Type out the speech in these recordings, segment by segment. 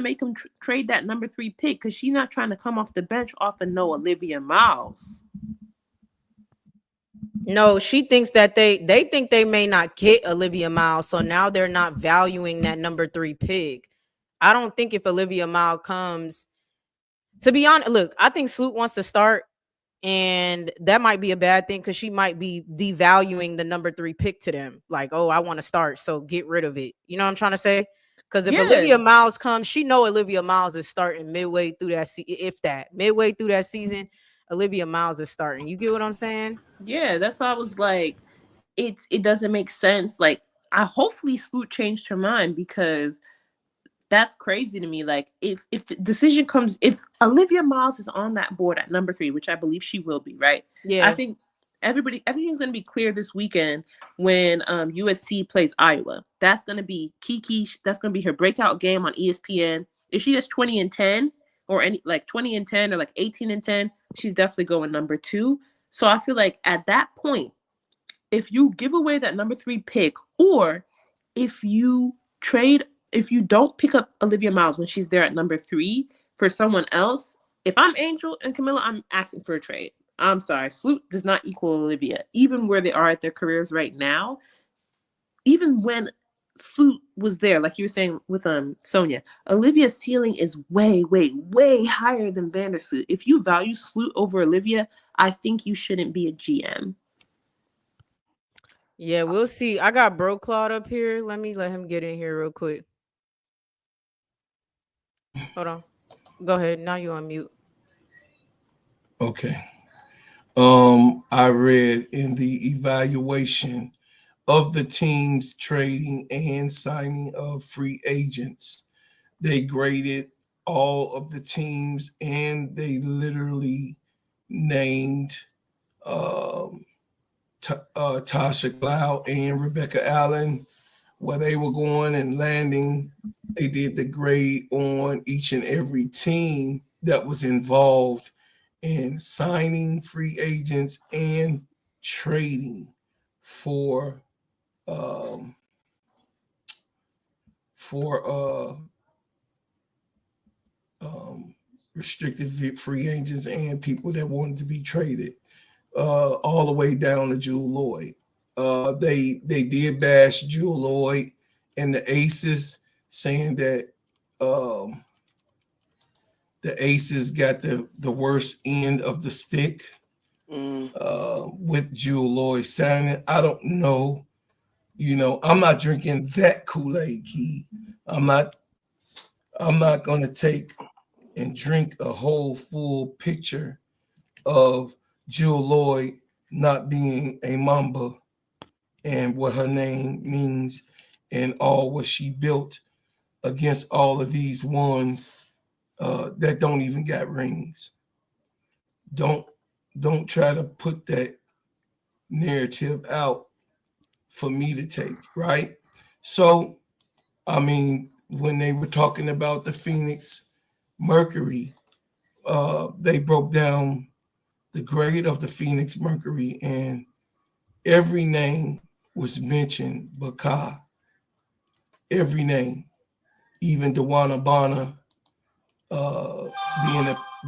make him trade that number 3 pick because she's not trying to come off the bench off of no Olivia Miles. No, she thinks that they think they may not get Olivia Miles, so now they're not valuing that number 3 pick. I don't think if Olivia Miles comes, to be honest, look, I think Sloot wants to start, and that might be a bad thing because she might be devaluing the number 3 pick to them. Like, oh, I want to start, so get rid of it. You know what I'm trying to say? Because if Yeah. Olivia Miles comes, she know Olivia Miles is starting midway through that if that midway through that season, Olivia Miles is starting. You get what I'm saying? Yeah, that's why I was like, it doesn't make sense. Like, I hopefully Sloot changed her mind because that's crazy to me. Like, if the decision comes, if Olivia Miles is on that board at number 3, which I believe she will be, right? I Yeah. think everything's gonna be clear this weekend when USC plays Iowa. That's gonna be Kiki. That's gonna be her breakout game on ESPN. If she does 20-10 or any like 20-10 or like 18-10, she's definitely going number 2. So I feel like at that point, if you give away that number 3 pick, or if you trade, if you don't pick up Olivia Miles when she's there at number 3 for someone else, if I'm Angel and Camilla, I'm asking for a trade. I'm sorry, Sloot does not equal Olivia, even where they are at their careers right now. Even when Sloot was there, like you were saying with Sonia, Olivia's ceiling is way, way, way higher than Vandersloot. If you value Sloot over Olivia, I think you shouldn't be a GM. Yeah, we'll see. I got Bro Claude up here. Let me let him get in here real quick. Hold on. Go ahead. Now you on mute. Okay. I read in the evaluation of the teams trading and signing of free agents, they graded all of the teams and they literally named um, Tasha Cloud and Rebecca Allen where they were going and landing. They did the grade on each and every team that was involved in signing free agents and trading for um, for um, restricted free agents and people that wanted to be traded, all the way down to Jewel Lloyd. They did bash Jewel Lloyd and the Aces, saying that um, the Aces got the worst end of the stick with Jewel Lloyd signing. I don't know. You know, I'm not drinking that Kool-Aid, Key. I'm not. I'm not going to take and drink a whole full picture of Jewel Lloyd not being a Mamba and what her name means and all what she built against all of these ones that don't even got rings. Don't don't try to put that narrative out for me to take, right? So, I mean, when they were talking about the Phoenix Mercury, they broke down the grade of the Phoenix Mercury, and every name was mentioned but Ka. Every name, even Dewana Bonner, uh,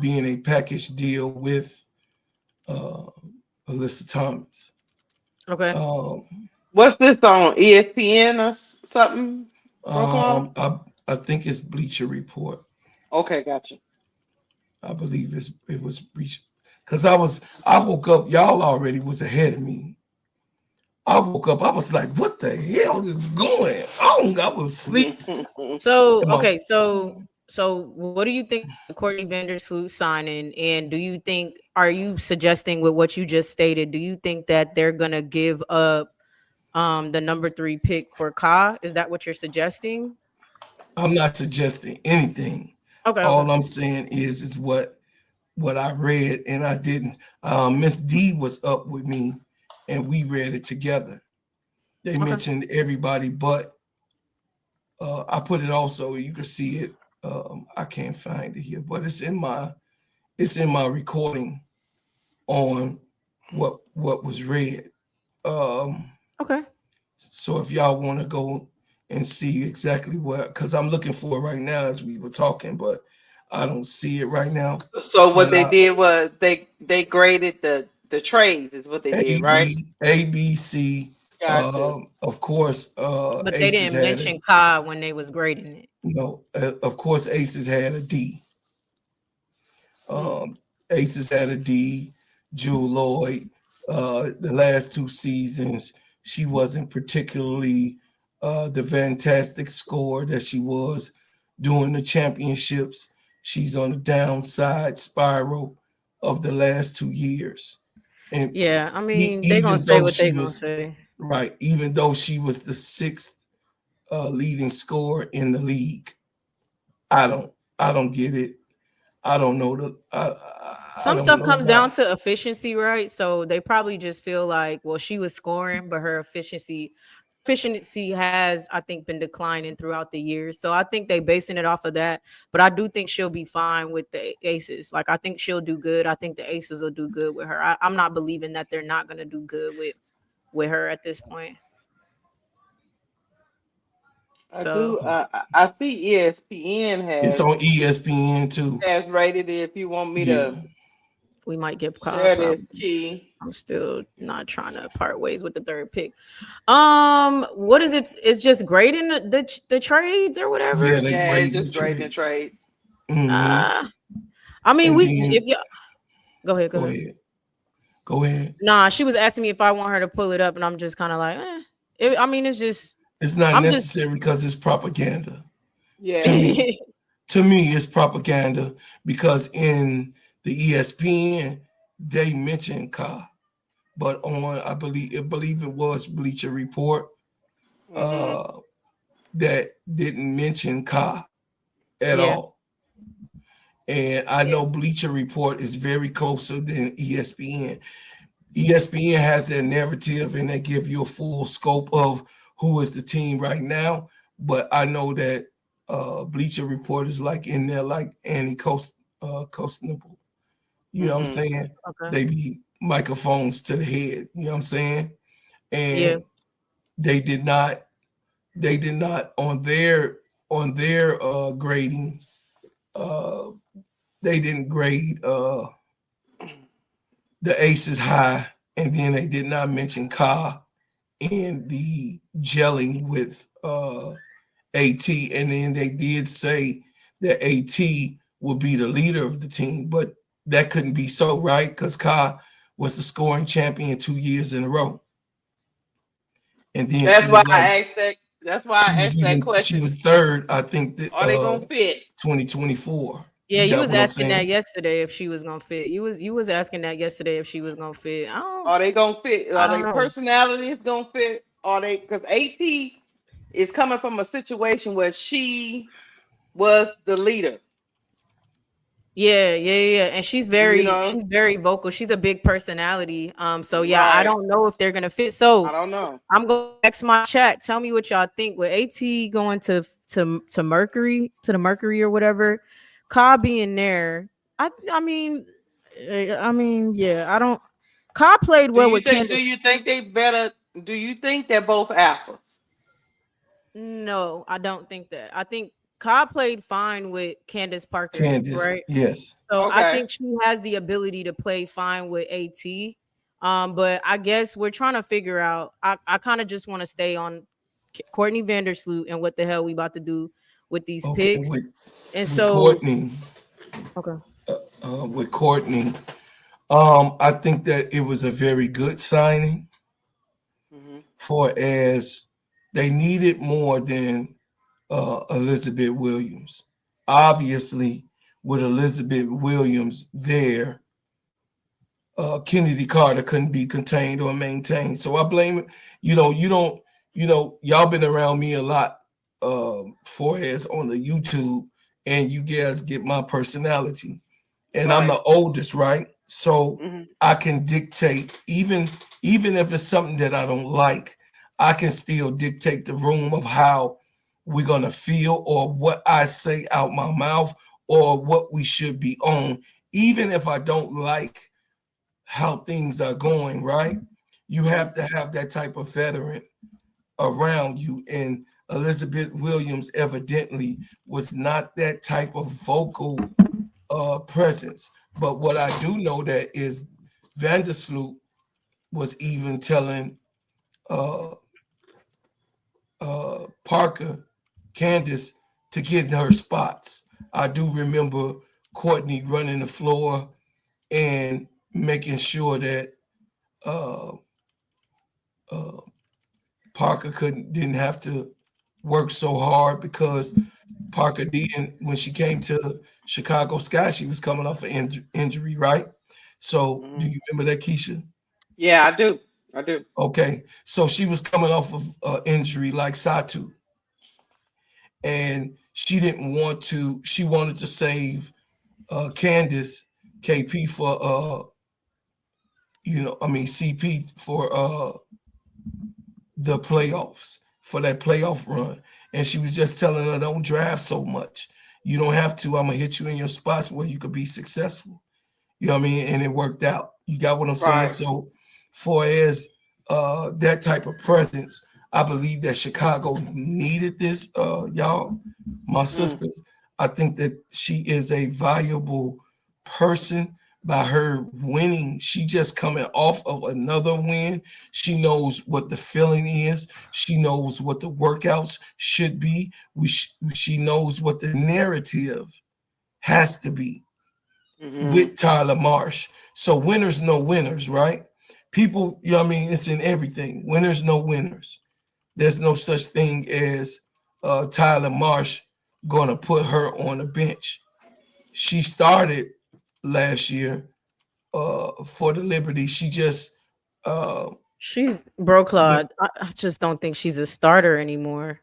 being a package deal with uh, Alyssa Thomas. Okay. Um, What's this on ESPN or something? Brokaw? um, I I think it's Bleacher Report. Okay, gotcha. I believe it was Bleacher because I woke up. Y'all already was ahead of me. I woke up. I was like, "What the hell is going on?" I was asleep. So And my okay, so what do you think about Courtney Vandersloot signing? And do you think, are you suggesting with what you just stated? Do you think that they're gonna give up the number 3 pick for Ka? Is that what you're suggesting? I'm not suggesting anything. Okay, okay, All I'm saying is what I read, and I didn't. Miss D was up with me, and we read it together. They okay. mentioned everybody, but I put it also. You can see it. I can't find it here, but it's in my recording on what was read. Um, Okay. so if y'all want to go and see exactly what, because I'm looking for it right now as we were talking, but I don't see it right now. So what But they did was they graded the trades is what they A did, right? B A B C. Gotcha. Of course, But they Aces didn't had a mention Kai when they was grading it. of course Aces had a D. Mm. Um, Aces had a D. Jewel Lloyd, the last two seasons, she wasn't particularly the fantastic scorer that she was during the championships. She's on the downside spiral of the last 2 years. And Yeah, I mean, they gonna even say though what they she gonna was say. right, even though she was the sixth leading scorer in the league, I don't, I don't get it. I don't know I Some don't stuff know comes why. down to efficiency, right? So they probably just feel like, well, she was scoring, but her efficiency has, I think, been declining throughout the years. So I think they basing it off of that. But I do think she'll be fine with the Aces. Like I think she'll do good. I think the Aces will do good with her. I'm not believing that they're not gonna do good with her at this point. I do. So I see ESPN It's on ESPN too. has rated it. If you want me Yeah. to we might give Kyle share this probably. key, I'm still not trying to part ways with the third pick. What is it? It's just grading the trades or Yeah, whatever. they yeah, it's graded the just grading the trades. trades. Hmm. Uh, I mean, And we then if you go ahead, go go ahead. ahead. Go ahead. Nah, she was asking me if I want her to pull it up, and I'm just kind of like, I mean, it's just It's not I'm just necessary because it's propaganda. To Yeah. me. To me, it's propaganda because in the ESPN, they mentioned Ka. But on I believe it was Bleacher Report Mhm. uh, that didn't mention Ka at yeah, all. And I yeah, know Bleacher Report is very closer than ESPN. ESPN has their narrative and they give you a full scope of who is the team right now. But I know that Bleacher Report is like in there like Annie Coast Nipple. You know what I'm Mhm. saying? okay, They be microphones to the head. You know what I'm saying? yeah, And they did not on their grading. Uh, they didn't grade the Aces high, and then they did not mention Ka in the gelling with AT, and then they did say that AT would be the leader of the team, but that couldn't be so, right? Because Ka was the scoring champion 2 years in a row, and then she That's why was like I asked that. That's why she I was asked that even she question. was third, I think that Are they gonna fit? 2024. yeah. You You got was what I'm asking that saying? yesterday if she was gonna fit. You was asking that yesterday if she was gonna fit. Are they gonna fit? I Are don't they know. personalities gonna fit? Are they? Because AT is coming from a situation where she was the leader. Yeah, yeah, yeah. And You know, she's very vocal. She's a big personality. So yeah, I right? don't know if they're gonna fit. So I don't know. I'm gonna ask my chat. Tell me what y'all think with AT going to Mercury to the Mercury or whatever. Ka being there. I mean, yeah. I don't. Ka played Do well you with think? Do Candace. you think they better? Do you think they're both alphas? No, I don't think that. I think Ka played fine with Candace Parker, Candace, right? yes. So I Okay. think she has the ability to play fine with AT. But I guess we're trying to figure out. I kind of just want to stay on Courtney Vandersloot and what the hell we about to do with these Okay, picks. And with so, Courtney, okay, with Courtney, I think that it was a very good signing Hmm. for as they needed more than Elizabeth Williams. Obviously, with Elizabeth Williams there, Kennedy Carter couldn't be contained or maintained. So I blame it. You don't, y'all been around me a lot for as on the YouTube, and you guys get my personality. And I'm Right. the oldest, right? So Hmm. I can dictate, even if it's something that I don't like, I can still dictate the room of how we're gonna feel or what I say out my mouth or what we should be on, even if I don't like how things are going, right? You Hmm. have to have that type of veteran around you. And Elizabeth Williams evidently was not that type of vocal presence. But what I do know that is Vandersloot was even telling uh, Parker, Candace, to get in her spots. I do remember Courtney running the floor and making sure that uh, uh, Parker didn't have to work so hard because Parker didn't. When she came to Chicago Sky, she was coming off an injury, right? So, do Mhm. you remember that, Keisha? Yeah, I do. I do. Okay, so she was coming off of injury like Satu, and she didn't want to. She wanted to save Candace KP for I mean CP for the playoffs, for that playoff run. And she was just telling her, don't draft so much. You don't have to. I'm gonna hit you in your spots where you could be successful. You know what I mean? And it worked out. You got what I'm saying? Right. So for as that type of presence, I believe that Chicago needed this, y'all, my Mm. sisters. I think that she is a valuable person by her winning. She just coming off of another win. She knows what the feeling is. She knows what the workouts should be. She knows what the narrative has to be Mhm. with Tyler Marsh. So winners know winners, right? People, you know what I mean? It's in everything. Winners know winners. There's no such thing as Tyler Marsh gonna put her on the bench. She started last year for the Liberty. She just She's bro, went. Claude. I just don't think she's a starter anymore,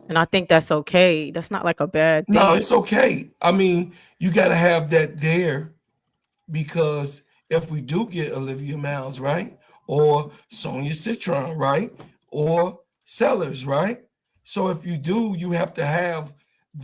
and I think that's okay. That's not like a bad No, thing. it's okay. I mean, you got to have that there because if we do get Olivia Miles, right, or Sonia Citron, right, or Sellers, right, so if you do, you have to have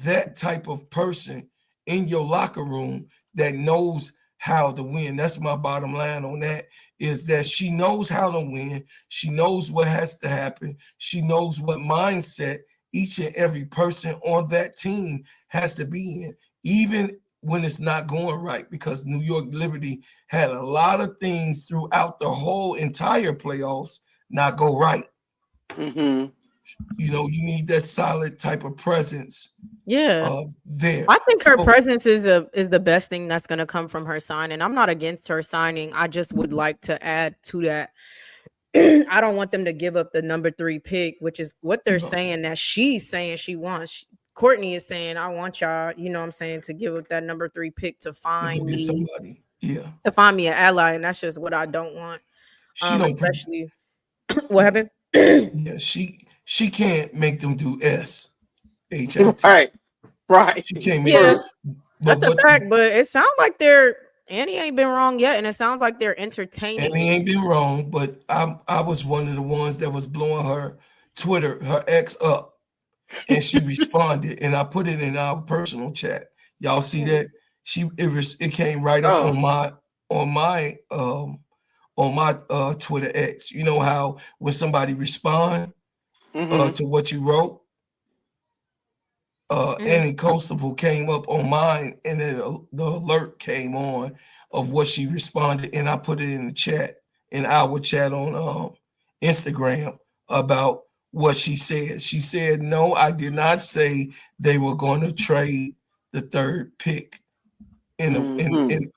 that type of person in your locker room that knows how to win. That's my bottom line on that, is that she knows how to win. She knows what has to happen. She knows what mindset each and every person on that team has to be in, even when it's not going right, because New York Liberty had a lot of things throughout the whole entire playoffs not go right. Mhm. You need that solid type of presence Yeah, there. I think her So presence is the best thing that's gonna come from her signing. I'm not against her signing. I just would like to add to that. I don't want them to give up the number 3 pick, which is what they're no, saying that she's saying she wants. Courtney is saying, I want y'all, you know what I'm saying, to give up that number 3 pick to go get somebody. Yeah, to find me an ally, and that's just what I don't want. she don't. Especially what happened? Yeah, she can't make them do SHIT. Right. Right. She can't make Yeah, them. True. But that's a what fact, but it sounds like they're Annie ain't been wrong yet, and it sounds like they're and entertaining he it. ain't been wrong. But I was one of the ones that was blowing her Twitter, her ex up, and she responded, and I put it in our personal chat. Y'all see Mm, that? It came right up Oh. on my Twitter X. You know how when somebody respond Mhm. to what you wrote, mhm, Annie Constable came up on mine, and then the alert came on of what she responded, and I put it in the chat, in our chat on Instagram about what she said. She said, "No, I did not say they were going to trade the third pick in a, Mhm.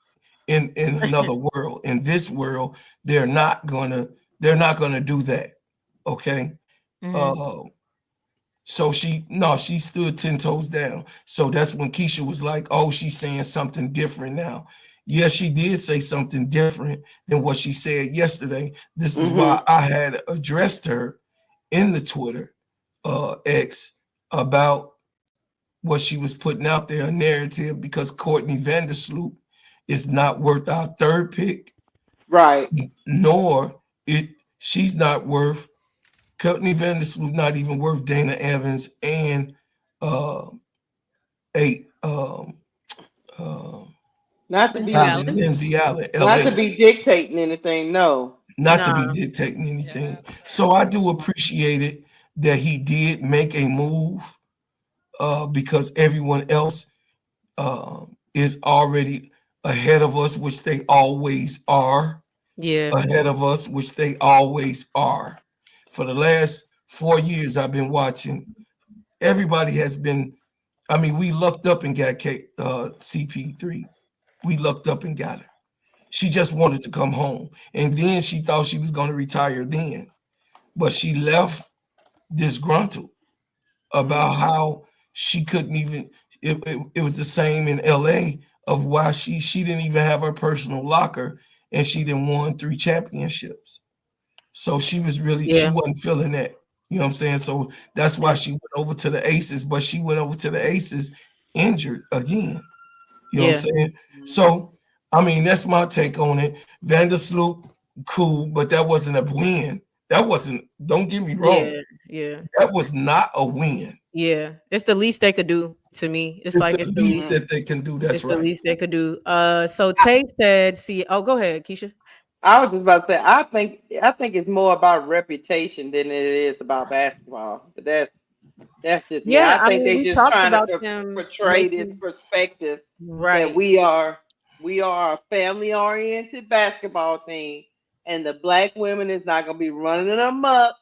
in another world. In this world, they're not gonna do that." Okay. mhm, Uh, so she stood 10 toes down. So that's when Keisha was like, oh, she's saying something different now. Yes, she did say something different than what she said yesterday. This is why Mhm. I had addressed her in the Twitter X about what she was putting out there, a narrative, because Courtney Vandersloot is not worth our third pick, Right. nor she's not worth Courtney Vandersloot, not even worth Dana Evans and uh, eight uh, Not to Lindsay be Allen, Allen. Lindsay Allen, not to LA, be dictating anything. No. not to be nah, dictating anything. So I do appreciate it that he did make a move because everyone else is already ahead of us, which they always are. Yeah. Ahead of us, which they always are. For the last 4 years, I've been watching. Everybody has been. I mean, we looked up and got CP3. We looked up and got her. She just wanted to come home, and then she thought she was going to retire then, but she left disgruntled about how she couldn't even. It was the same in LA of why she didn't even have her personal locker, and she didn't won 3 championships. So she was really she Yeah. wasn't feeling that. You know what I'm saying? So that's why Yeah. she went over to the Aces, but she went over to the Aces injured again. You know what I'm Yeah. saying? So I mean that's my take on it. Vandersloot, cool, but that wasn't a win. That wasn't, don't get me wrong. Yeah. Yeah. That was not a win. Yeah. It's the least they could do to me. It's It's like the it's the least least. that they can do. That's It's the right. least they could do. So Tay said, "See, oh, go ahead, Keisha." I was just about to say, I think it's more about reputation than it is about basketball. But that's just me. Yeah, I I think mean, they we just talked trying to about them portray this making perspective that right. we are a family oriented basketball team, and the black women is not gonna be running them up,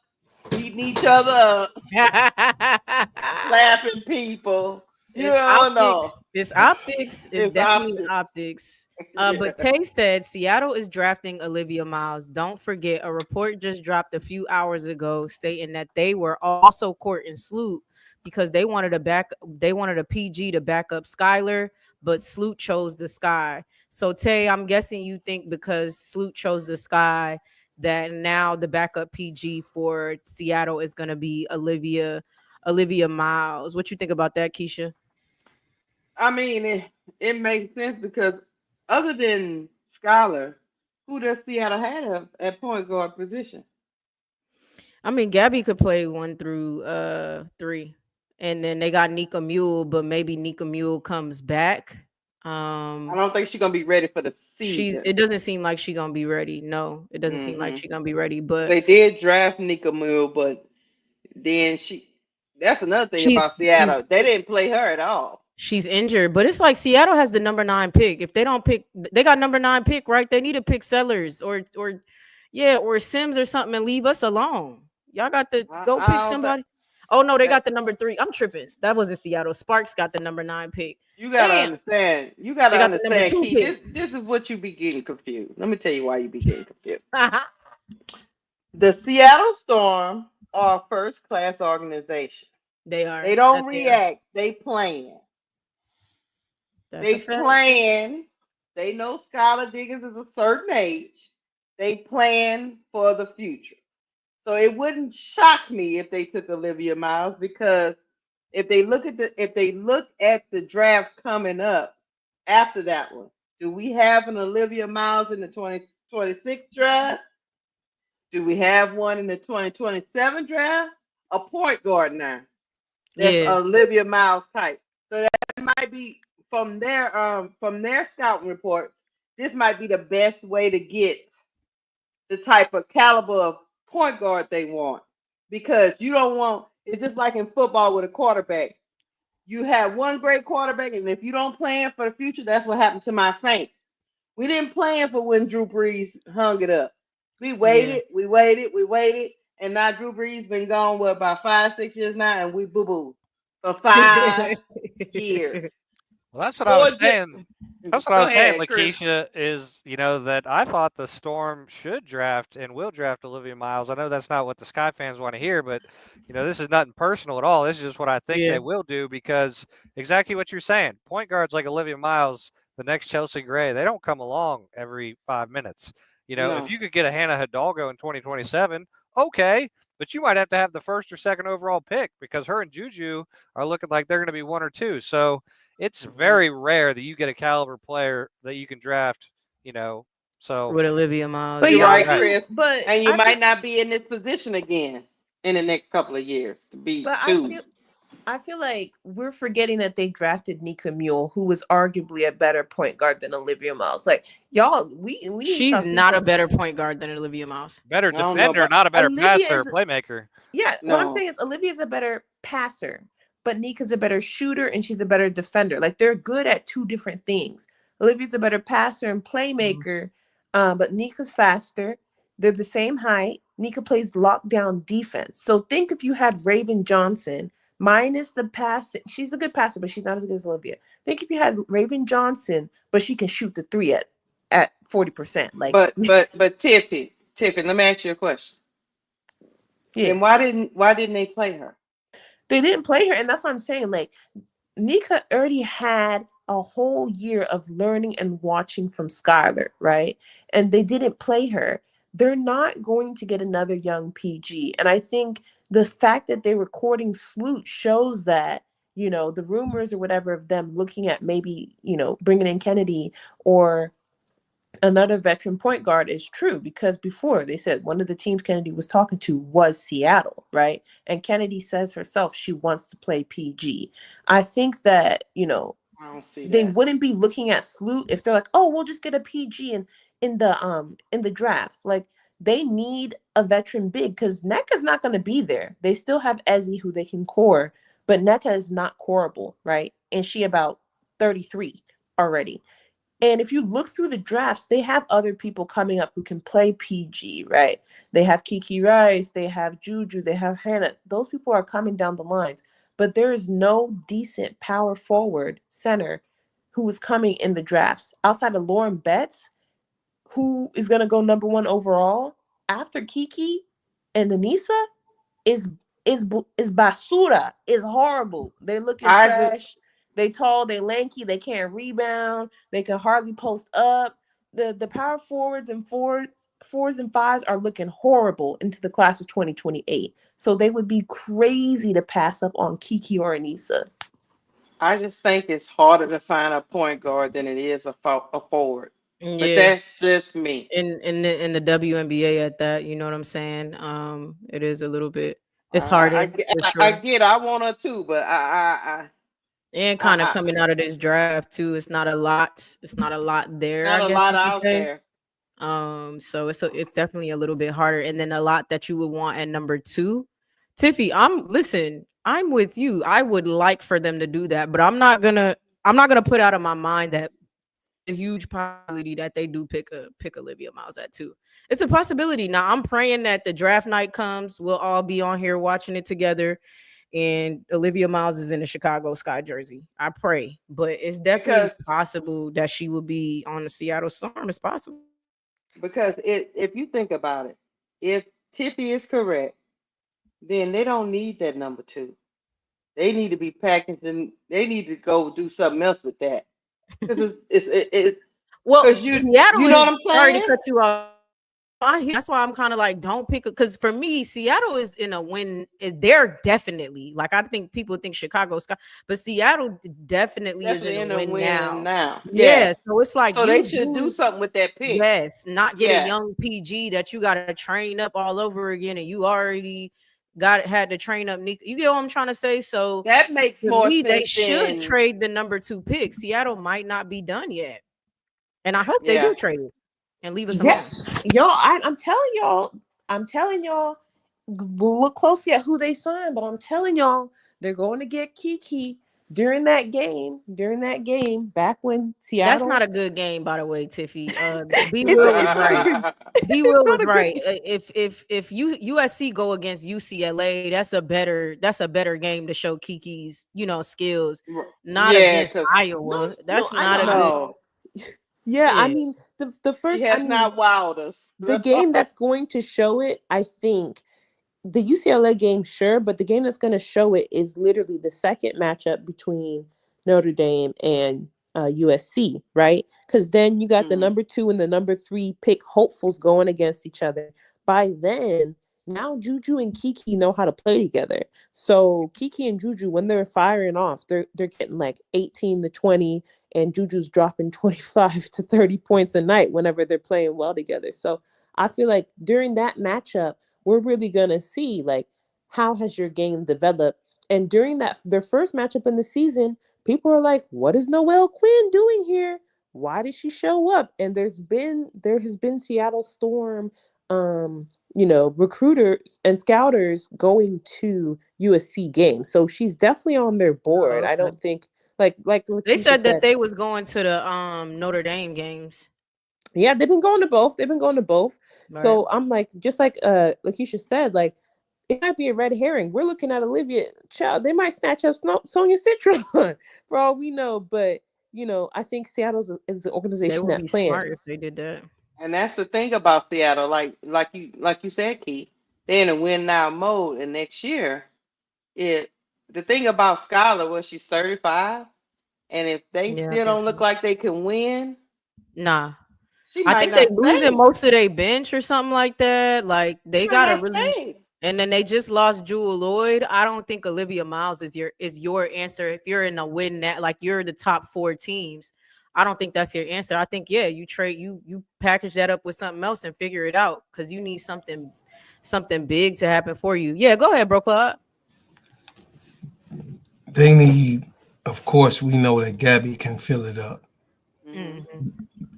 beating each other up, slapping people. You It's don't optics. know. It's optics. It's It's definitely optics. optics. But Yeah. Tay said Seattle is drafting Olivia Miles. Don't forget, a report just dropped a few hours ago stating that they were also courting Sloot because they wanted a PG to back up Skylar, but Sloot chose the Sky. So Tay, I'm guessing you think because Sloot chose the Sky that now the backup PG for Seattle is going to be Olivia Miles. What you think about that, Keisha? I mean, it makes sense because other than Scholar, who does Seattle have at point guard position? I mean, Gabby could play 1 through 3, and then they got Nika Mule, but maybe Nika Mule comes back. I Um, don't think she's gonna be ready for the she's. season. It doesn't seem like she's gonna be ready. No, it doesn't seem like Mm-hmm. she's gonna be ready. Because But they did draft Nika Mule, but then she. That's another thing she's about she's Seattle. They didn't play her at all. she's injured. But it's like Seattle has the number 9 pick. If they don't pick, they got number 9 pick, right? They need to pick Sellers or yeah, or Sims or something and leave us alone. Y'all got to go pick I don't think somebody. Oh no, they that got the number 3. I'm tripping. That wasn't Seattle. Sparks got the number 9 pick. you gotta Damn, understand. You gotta they got the number understand, 2 Key. pick. This is what you be getting confused. Let me tell you why you be getting confused. The Seattle Storm are a first class organization. They are. They don't That they are. react. They plan. That's a They fact. plan. They know Skylar Diggins is a certain age. They plan for the future. So it wouldn't shock me if they took Olivia Miles because if they look at the drafts coming up after that one, do we have an Olivia Miles in the 2026 draft? Do we have one in the 2027 draft? A point guard now. That's Yeah. Olivia Miles type. So that might be from their scouting reports. This might be the best way to get the type of caliber of point guard they want because you don't want. It's just like in football with a quarterback. You have one great quarterback, and if you don't plan for the future, that's what happened to my Saints. We didn't plan for when Drew Brees hung it up. We Yeah. waited, we waited, we waited, and now Drew Brees been gone what about 5, 6 years now, and we boo boo for 5 years. Well, that's what I Four. was saying. That's what I Go was saying, ahead, Chris. Lakeisha, is, that I thought the Storm should draft and will draft Olivia Miles. I know that's not what the Sky fans want to hear, but, this is nothing personal at all. This is just what I think Yeah. they will do because exactly what you're saying. Point guards like Olivia Miles, the next Chelsea Gray, they don't come along every 5 minutes. If No. you could get a Hannah Hidalgo in 2027, okay, but you might have to have the first or second overall pick because her and Juju are looking like they're going to be 1 or 2. So, it's Mhm. very rare that you get a caliber player that you can draft, so With Olivia Miles. But You're Yeah. y'all right, exactly. do, Chris. but And you I feel, might not be in this position again in the next couple of years to be but I two. feel, I feel like we're forgetting that they drafted Nika Mule, who was arguably a better point guard than Olivia Miles. Like y'all, we need to She's stop sleeping not a on better point guard than Olivia Miles. Better I don't know defender, about not a better Olivia passer or is playmaker. yeah, what I'm no, saying is Olivia's a better passer, but Nika's a better shooter and she's a better defender. Like they're good at two different things. Olivia's a better passer and playmaker, but Nika's faster. They're the same height. Nika plays lockdown defense. So think if you had Raven Johnson minus the passing. She's a good passer, but she's not as good as Olivia. Think if you had Raven Johnson, but she can shoot the three at 40%. Like but Tiffy, let me ask you a question. yeah. Then why didn't they play her? They didn't play her, and that's what I'm saying. Like Nika already had a whole year of learning and watching from Skylar, right? And they didn't play her. They're not going to get another young PG. And I think the fact that they're recording Sloot shows that, the rumors or whatever of them looking at maybe, bringing in Kennedy or another veteran point guard is true, because before they said one of the teams Kennedy was talking to was Seattle, right? And Kennedy says herself she wants to play PG. I think that, I don't see they that. wouldn't be looking at Sloot if they're like, oh, we'll just get a PG in the draft. Like they need a veteran big because NECA's not going to be there. They still have Ezzy who they can core, but NECA is not coreable, right? And she about 33 already. And if you look through the drafts, they have other people coming up who can play PG, right? They have Kiki Rice, they have Juju, they have Hannah. Those people are coming down the lines. But there is no decent power forward center who is coming in the drafts outside of Lauren Betts, who is going to go number one overall after Kiki and Anissa is is basura, is horrible. They looking I just trash. They tall, they lanky, they can't rebound, they can hardly post up. The power forwards and fours and fives are looking horrible into the class of 2028. So they would be crazy to pass up on Kiki or Anissa. I just think it's harder to find a point guard than it is a forward. But Yeah. that's just me. In the WNBA at that, you know what I'm saying? It is a little bit, it's I, harder I, for I sure. get I want her too, but And kind of I coming out of this draft too, it's not a lot there, not I a guess lot you could out say. there. So it's definitely a little bit harder, and then a lot that you would want at number two. Tiffy, I'm with you. I would like for them to do that, but I'm not gonna put out of my mind that a huge possibility that they do pick Olivia Miles at two. It's a possibility. Now I'm praying that the draft night comes. We'll all be on here watching it together, and Olivia Miles is in the Chicago Sky jersey. I pray, but it's definitely Because possible that she will be on the Seattle Storm. It's possible. if you think about it, if Tiffy is correct, then they don't need that number two. They need to be packaging. They need to go do something else with that because it's Well, because Seattle you know what is I'm sorry to saying? cut you off. That's why I'm kind of like, don't pick it, because for me, Seattle is in a win. They're definitely, like, I think people think Chicago Sky, but Seattle definitely is in Definitely a in a win win now. now. Yeah, Yeah. so it's like So they you should do do, something with that pick. yes, not get a Yeah. young PG that you got to train up all over again, and you already had to train up Nick. You get what I'm trying to say? So That makes to more me, they sense should than trade the number two pick. Seattle might not be done yet, and I hope they yeah. do trade it and leave us alone. Yes, y'all. I'm telling y'all. We'll look closely at who they signed, but I'm telling y'all, they're going to get Kiki during that game. During that game, back when That's Seattle, not a good game, by the way, Tiffy. B it's Will was it's not a right. good. B It's Will was not a good right. game. If USC go against UCLA, that's a better game to show Kiki's skills. Not Yeah, against because No, Iowa. no, That's I know. not a I good. mean, no, yeah. I Yeah, mean, the she first. I has mean, not wowed us. the game that's going to show it, I think, the UCLA game, sure, but the game that's going to show it is literally the second matchup between Notre Dame and USC, right? Because then you got the Mhm. number two and the number three pick hopefuls going against each other. By then, now Juju and Kiki know how to play together. So Kiki and Juju, when they're firing off, they're getting like 18 to 20, and Juju's dropping 25 to 30 points a night whenever they're playing well together. So I feel like during that matchup, we're really going to see like how has your game developed And during their first matchup in the season, people are like, "What is Noelle Quinn doing here? Why did she show up?" And there has been Seattle Storm, recruiters and scouters going to USC games, so she's definitely on their board. Oh, I okay. don't think like They Lakeisha said that said. they was going to the Notre Dame games. Yeah, they've been going to both. Right. So I'm like, just like Lakeisha said, like it might be a red herring. We're looking at Olivia Child. They might snatch up Sonia Citron for all we know. But I think Seattle's is an They organization would that be smart if plans. they did that. And that's the thing about Seattle, like you said, Keith, they're in a win now mode. And next year, it the thing about Skylar was she's 35, and if they Yeah, I still think don't look so. like they can win, Nah. she I might think they not losing stay. most of their bench or something like that. Like She they might gotta not really, stay. and then they just lost Jewel Lloyd. I don't think Olivia Miles is your answer if you're in a win that like you're the top 4 teams. I don't think that's your answer. I think you trade you package that up with something else and figure it out because you need something big to happen for you. Yeah, go ahead, bro, Claude. They need, of course, we know that Gabby can fill it up. Hmm. Hmm.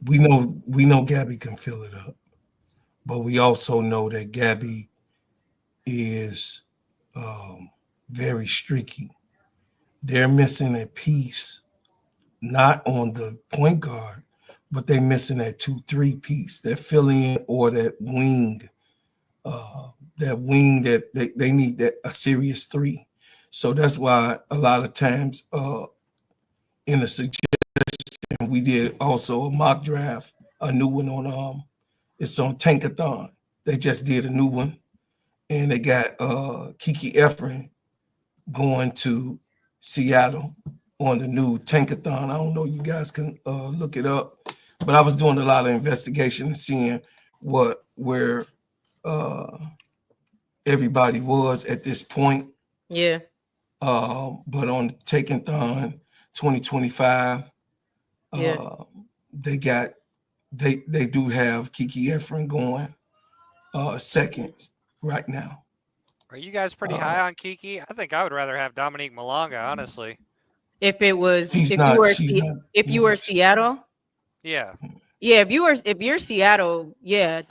We know Gabby can fill it up, but we also know that Gabby is very streaky. They're missing a piece, not on the point guard, but they're missing that 2-3 piece, that fill in or uh, that wing that they need that a serious three. So that's why a lot of times in the suggestion we did also a mock draft, a new one on it's on Tankathon. They just did a new one and they got Kiki Efren going to Seattle on the new Tankathon. I don't know, you guys can look it up, but I was doing a lot of investigation and seeing where uh, everybody was at this point. Yeah, But on Tankathon 2025, yeah. they got they do have Kiki Efren going second right now. Are you guys pretty Uh, high on Kiki? I think I would rather have Dominique Malonga, honestly. If it was, he's not. She's not. if you were Seattle, Yeah. yeah. If you're Seattle, yeah.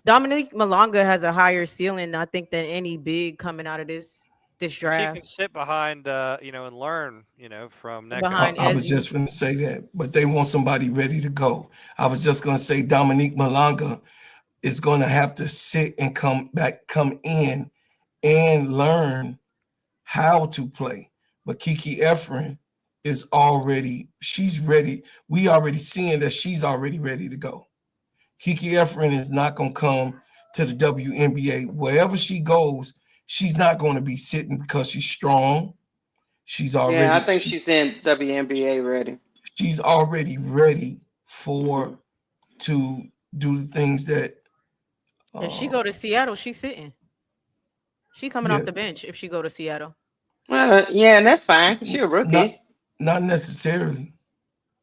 Dominique Malonga has a higher ceiling, I think, than any big coming out of this And she draft can sit behind, and learn, from NECA. behind I was Ezzy. just going to say that, but they want somebody ready to go. I was just going to say Dominique Malanga is going to have to sit and come in and learn how to play. But Kiki Efren she's ready. We already seeing that she's already ready to go. Kiki Efren is not going to come to the WNBA. Wherever she goes, she's not going to be sitting because she's strong. She's Yeah, I already think she's in WNBA ready. she's already ready Hmm. for to do the things that If she uh go to Seattle, she's sitting. She coming yeah, off the bench if she go to Seattle. Well, yeah, and that's fine. She's a not rookie. not necessarily.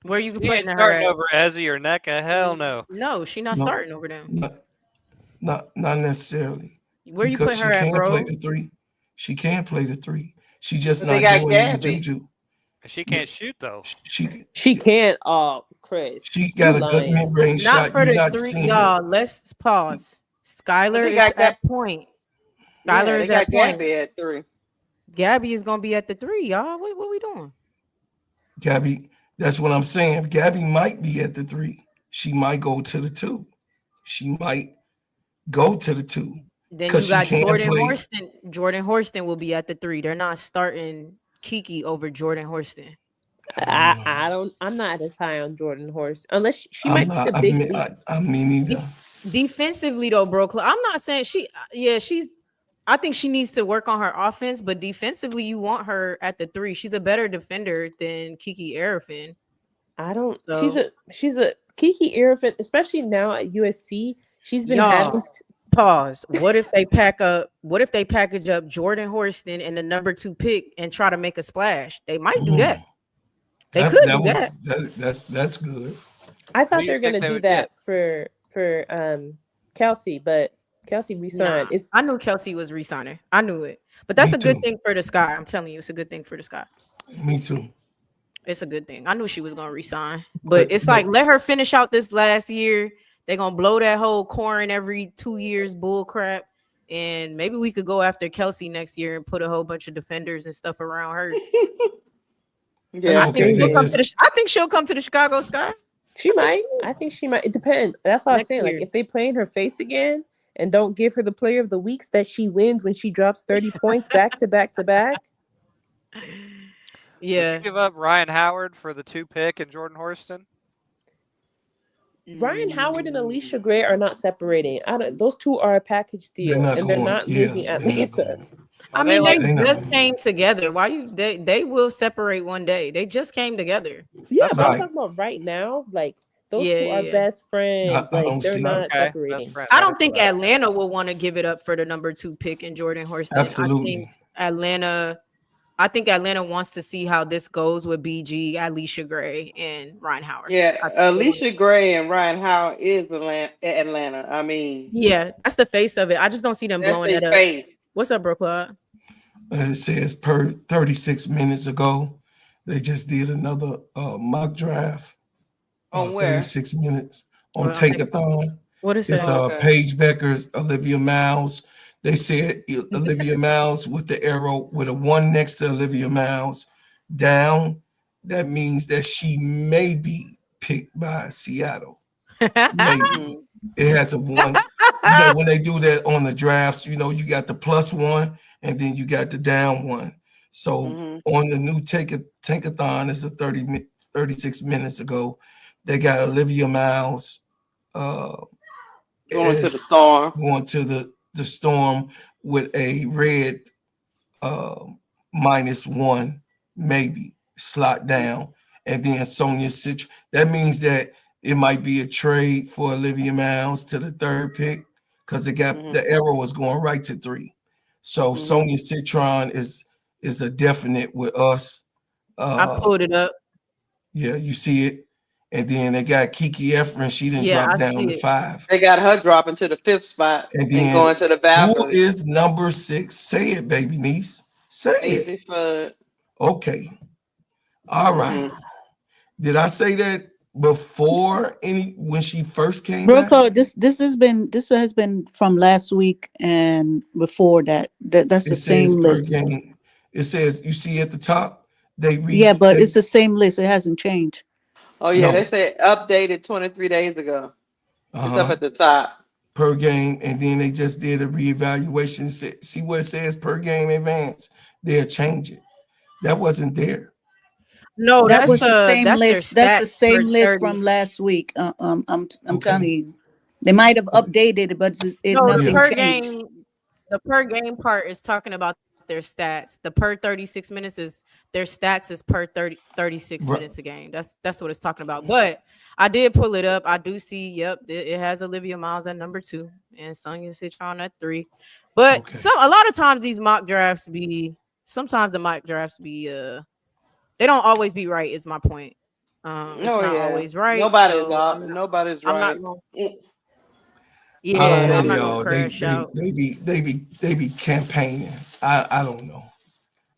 Where you She ain't putting her starting at? over Ezzy or NECA. Hell no. No, she not No, starting over them. not necessarily. Where you Because putting she her at, can play bro? the three. She can play the three. She just But they not got doing it with Gabby. Juju. She Yeah, can't shoot, though. She can't. Oh, Chris, she you got a good lying? mid-range Not shot. for You're the not three, seeing it. y'all. Let's pause. But Skylar they is got at point. yeah, Skylar they is at got point. Gabby at 3. Gabby is gonna be at the 3, y'all. What we doing? Gabby, that's what I'm saying. Gabby might be at the three. She might go to the two. She might go to the two Then because you she got can Jordan play. Horston. Jordan Horston will be at the 3. They're not starting Kiki over Jordan Horston. I'm not as high on Jordan Horse unless she I'm might take not. a I big mean, leap. I mean De- either. defensively though, bro, I'm not saying she's. I think she needs to work on her offense, but defensively, you want her at the 3. She's a better defender than Kiki Arifin. I don't. So She's a Kiki Irrefant, especially now at USC. She's been having. y'all pause. What if they package up Jordan Horston and the number 2 pick and try to make a splash? They might do that. Mm. They That could that do was that. that's good. I Who do thought they you were think gonna they do would get? that for Kelsey, but Kelsey Nah, resigned. It's I knew Kelsey was resigning. I knew it. But that's Me a good too. thing for the Sky. I'm telling you, it's a good thing for the Sky. Me too. It's a good thing. I knew she was gonna resign, but it's like But let her finish out this last year. They're gonna blow that whole Corin every 2 years bull crap, and maybe we could go after Kelsey next year and put a whole bunch of defenders and stuff around her. Yeah, I okay, can they see it. just I think she'll come to the Chicago Sky. She I think might. she will I think she might. It depends. That's all I was next saying. Like year. if they play in her face again and don't give her the player of the weeks that she wins when she drops 30 points back to back to back. Would you Yeah. give up Ryan Howard for the 2 pick and Jordan Horston? Ryan Howard and Mm. Alicia Gray are not separating. I don't, those two are a package they're deal, not and they're going. not Yeah, leaving they're not Atlanta. going. I Are they mean, they like They're not just going. came together. Why you they will separate one day. They just came together. Yeah, that's but I'm fine? Right. talking about right now. Like those Yeah, two yeah, are yeah. best friends. I Like don't they're see it. not Okay, best separating. friends. I I don't didn't know think that. Atlanta will want to give it up for the number 2 pick in Jordan Horston. Absolutely. I think Atlanta wants to see how this goes with BG, Alicia Gray, and Ryan Howard. Yeah, I think they wanna- Alicia Gray and Ryan Howard is Atlanta. I mean, yeah, that's the face of it. I just don't see them that's blowing their that up. face. What's up, bro, Claude? It says per 36 minutes ago, they just did another mock draft. On where? 36 minutes on Well, Tankathon. what is It's that? Oh, okay. Paige Becker's, Olivia Miles. They said Olivia Miles with the arrow with a one next to Olivia Miles down. That means that she may be picked by Seattle. Maybe Mm-hmm. it has a one. You know, when they do that on the drafts, you know, you got the +1 and then you got the down one. So Mm-hmm. on the new Tankathon, it's a 36 minutes ago. They got Olivia Miles uh, Going to the is storm. going to the storm with a red uh, -1, maybe slot down, and then Sonia Citron. That means that it might be a trade for Olivia Miles to the 3rd pick because it got Mm-hmm. the arrow was going right to 3. So Mm-hmm. Sonia Citron is a definite with us. I Uh, pulled it up. yeah, you see it. And then they got Kiki Efren. She didn't Yeah, drop I down see to it. 5. They got her dropping to the 5th spot And and then going to the who Valkyries. is number 6? Say it, baby niece. Say it. Easy for. Okay. All right. Mm-hmm. Did I say that before any when she first came back? Brooke, this has been from last week and before that. That's It the says same per list. game. It says you see at the top. They Yeah, read but they it's the same list. It hasn't changed. Oh yeah, they no. said updated 23 days ago. It's up Uh-huh. at the top. Per game, and then they just did a reevaluation. See what it says per game advance. They'll change it. That wasn't there. No, That was the same that's their list. That's the stats per same list 30. from last week. I'm telling Okay. you, they might have updated it, but No, Yeah. nothing changed. the per game part is talking about their stats. The per 36 minutes is their stats is per 36 Right. minutes a game. That's what it's talking about. But I did pull it up. I do see, yep, it has Olivia Miles at number 2 and Sonia Citron at 3. But Okay. a lot of times these mock drafts sometimes the mock drafts they don't always be right, is my point. It's Oh not yeah. always right. So Nobody's I'm not right. going Mm. I don't yeah, know, I'm not gonna y'all. crash out. They be campaigning. I don't know.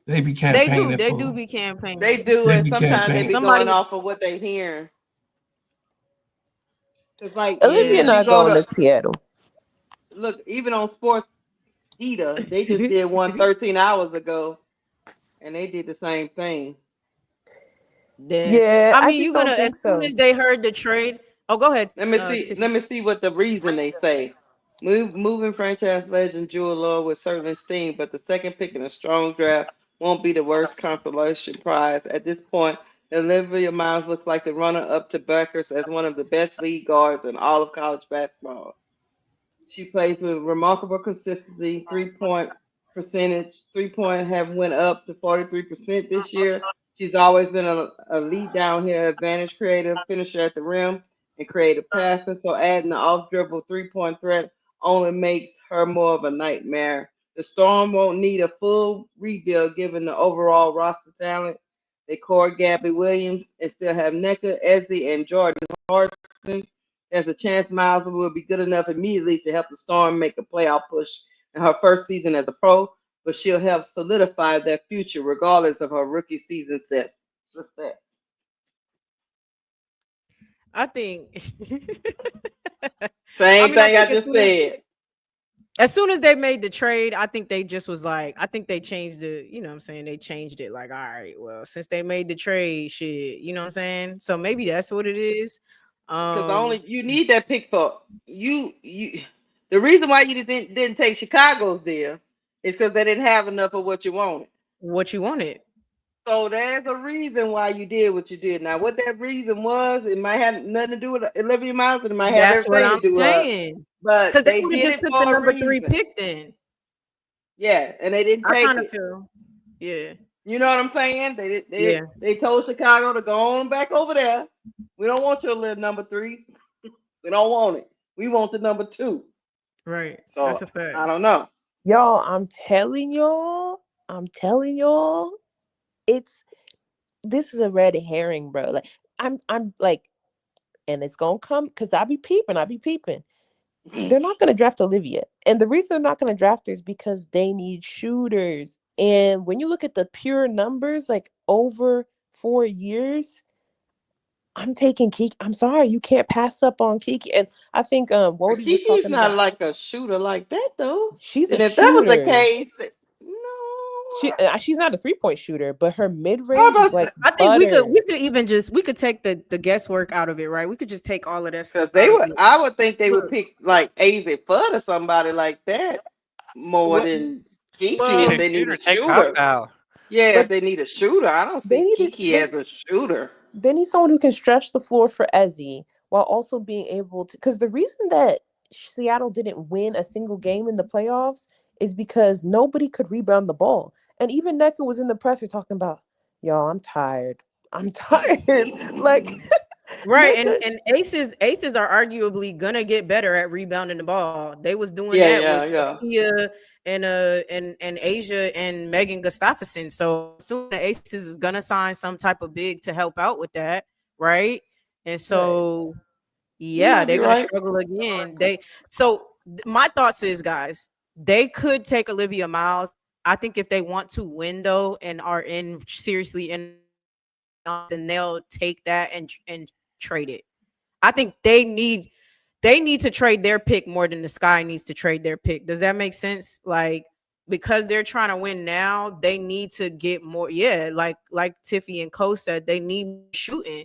They be campaigning They do for. be campaigning. They do, They and be sometimes they campaigning. be going Somebody off of what they hear. It's like Olivia yeah. if you not go going to to Seattle. look, even on Sports Heater, they just did one 13 hours ago, and they did the same thing. Yeah. Yeah, I I mean, just you're gonna don't as think soon so. as they heard the trade. Oh, go ahead, Let Tiffy. me see what the reason they say. Moving franchise legend Jewel Lord with Serv'n steam, but the second pick in a strong draft won't be the worst consolation prize. At this point, Olivia Miles looks like the runner up to Beckers as one of the best lead guards in all of college basketball. She plays with remarkable consistency, 3 point percentage. 3 point have went up to 43% this year. She's always been a lead down here, advantage creative, finisher at the rim, and creative passer. So adding the off dribble 3 point threat only makes her more of a nightmare. The Storm won't need a full rebuild given the overall roster talent. They core Gabby Williams and still have Nneka, Ezzy, and Jordan Harrison. There's a chance Miles will be good enough immediately to help the Storm make a playoff push in her first season as a pro. but she'll help solidify their future regardless of her rookie season success. I think. I Same mean, I thing I think just said. as soon as they made the trade, I think they just was like, I think they changed the, you know what I'm saying? They changed it like, all right, well, since they made the trade, shit, you know what I'm saying? So maybe that's what it is. Because only Um, you need that pick for you. The reason why you didn't take Chicago's deal is because they didn't have enough of what you wanted. what you wanted. So there's a reason why you did what you did. Now, what that reason was, it might have nothing to do with Olivia Miles, and it might have That's what everything to I'm do with her. saying. But Because they they would have did just it took the for a number three reason. pick then. Yeah, and they didn't I take kind of it. feel, yeah, You know what I'm saying? yeah, They told Chicago to go on back over there. We don't want your little number three. We don't want it. We want the number two. right. That's So a fact. I don't know. Y'all, I'm telling y'all, it's this is a red herring, bro. Like I'm like, and it's gonna come because I be peeping. They're not gonna draft Olivia. And the reason they're not gonna draft her is because they need shooters. And when you look at the pure numbers, like over 4 years, I'm taking Kiki. I'm sorry, you can't pass up on Kiki. And I think But Wody was Kiki's talking not about like a shooter like that though. she's a And if that was the shooter. case, no. She's not a 3-point shooter, but her mid How range is about like I think we butter. could even just we could take the guesswork out of it, right? We could just take all of that because stuff they out of would? it. I would think they would Look, pick like AZ Fudd or somebody like that more what? than Kiki Need if a Well, they need shooter, a take Pow shooter. Pow. Yeah, if But they need a shooter, I don't they see need it. Kiki as a shooter. They need someone who can stretch the floor for Ezzy while also being able to. Because the reason that Seattle didn't win a single game in the playoffs is because nobody could rebound the ball. And even Neca was in the presser talking about, y'all, I'm tired. I'm tired. Like, right, and Neca, aces are arguably gonna get better at rebounding the ball. They was doing Yeah, that with yeah, yeah. Tia and Asia and Megan Gustafson. So soon the aces is gonna sign some type of big to help out with that, right? And right. so You yeah, might be they're gonna right. struggle again. My thoughts is, guys, they could take Olivia Miles. I think if they want to win though and are in seriously in, then they'll take that and trade it. I think they need to trade their pick more than the Sky needs to trade their pick. Does that make sense? Like, because they're trying to win now, they need to get more. Yeah, like Tiffy and Co said, they need shooting.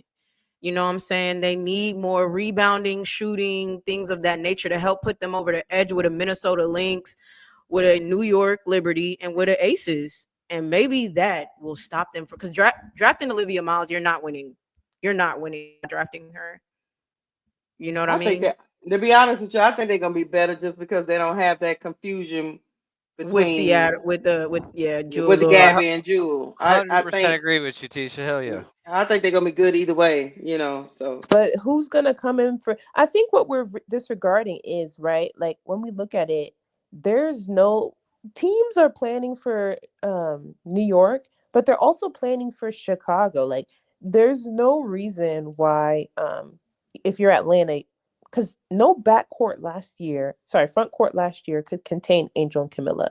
You know what I'm saying? They need more rebounding, shooting, things of that nature to help put them over the edge with a Minnesota Lynx, with a New York Liberty, and with the Aces. And maybe that will stop them from because drafting Olivia Miles, you're not winning. You're not winning drafting her. You know what I I think mean? that to be honest with you, I think they're gonna be better just because they don't have that confusion With between Seattle, with yeah, with the Jewel or Gabby and Jewel. I 100% think agree with you, Tisha. Hell yeah. I think they're gonna be good either way. You know, so But who's gonna come in for? I think what we're disregarding is right. Like when we look at it, there's no teams are planning for New York, but they're also planning for Chicago. Like there's no reason why if you're Atlanta, because no backcourt last year, sorry, front court last year could contain Angel and Camilla.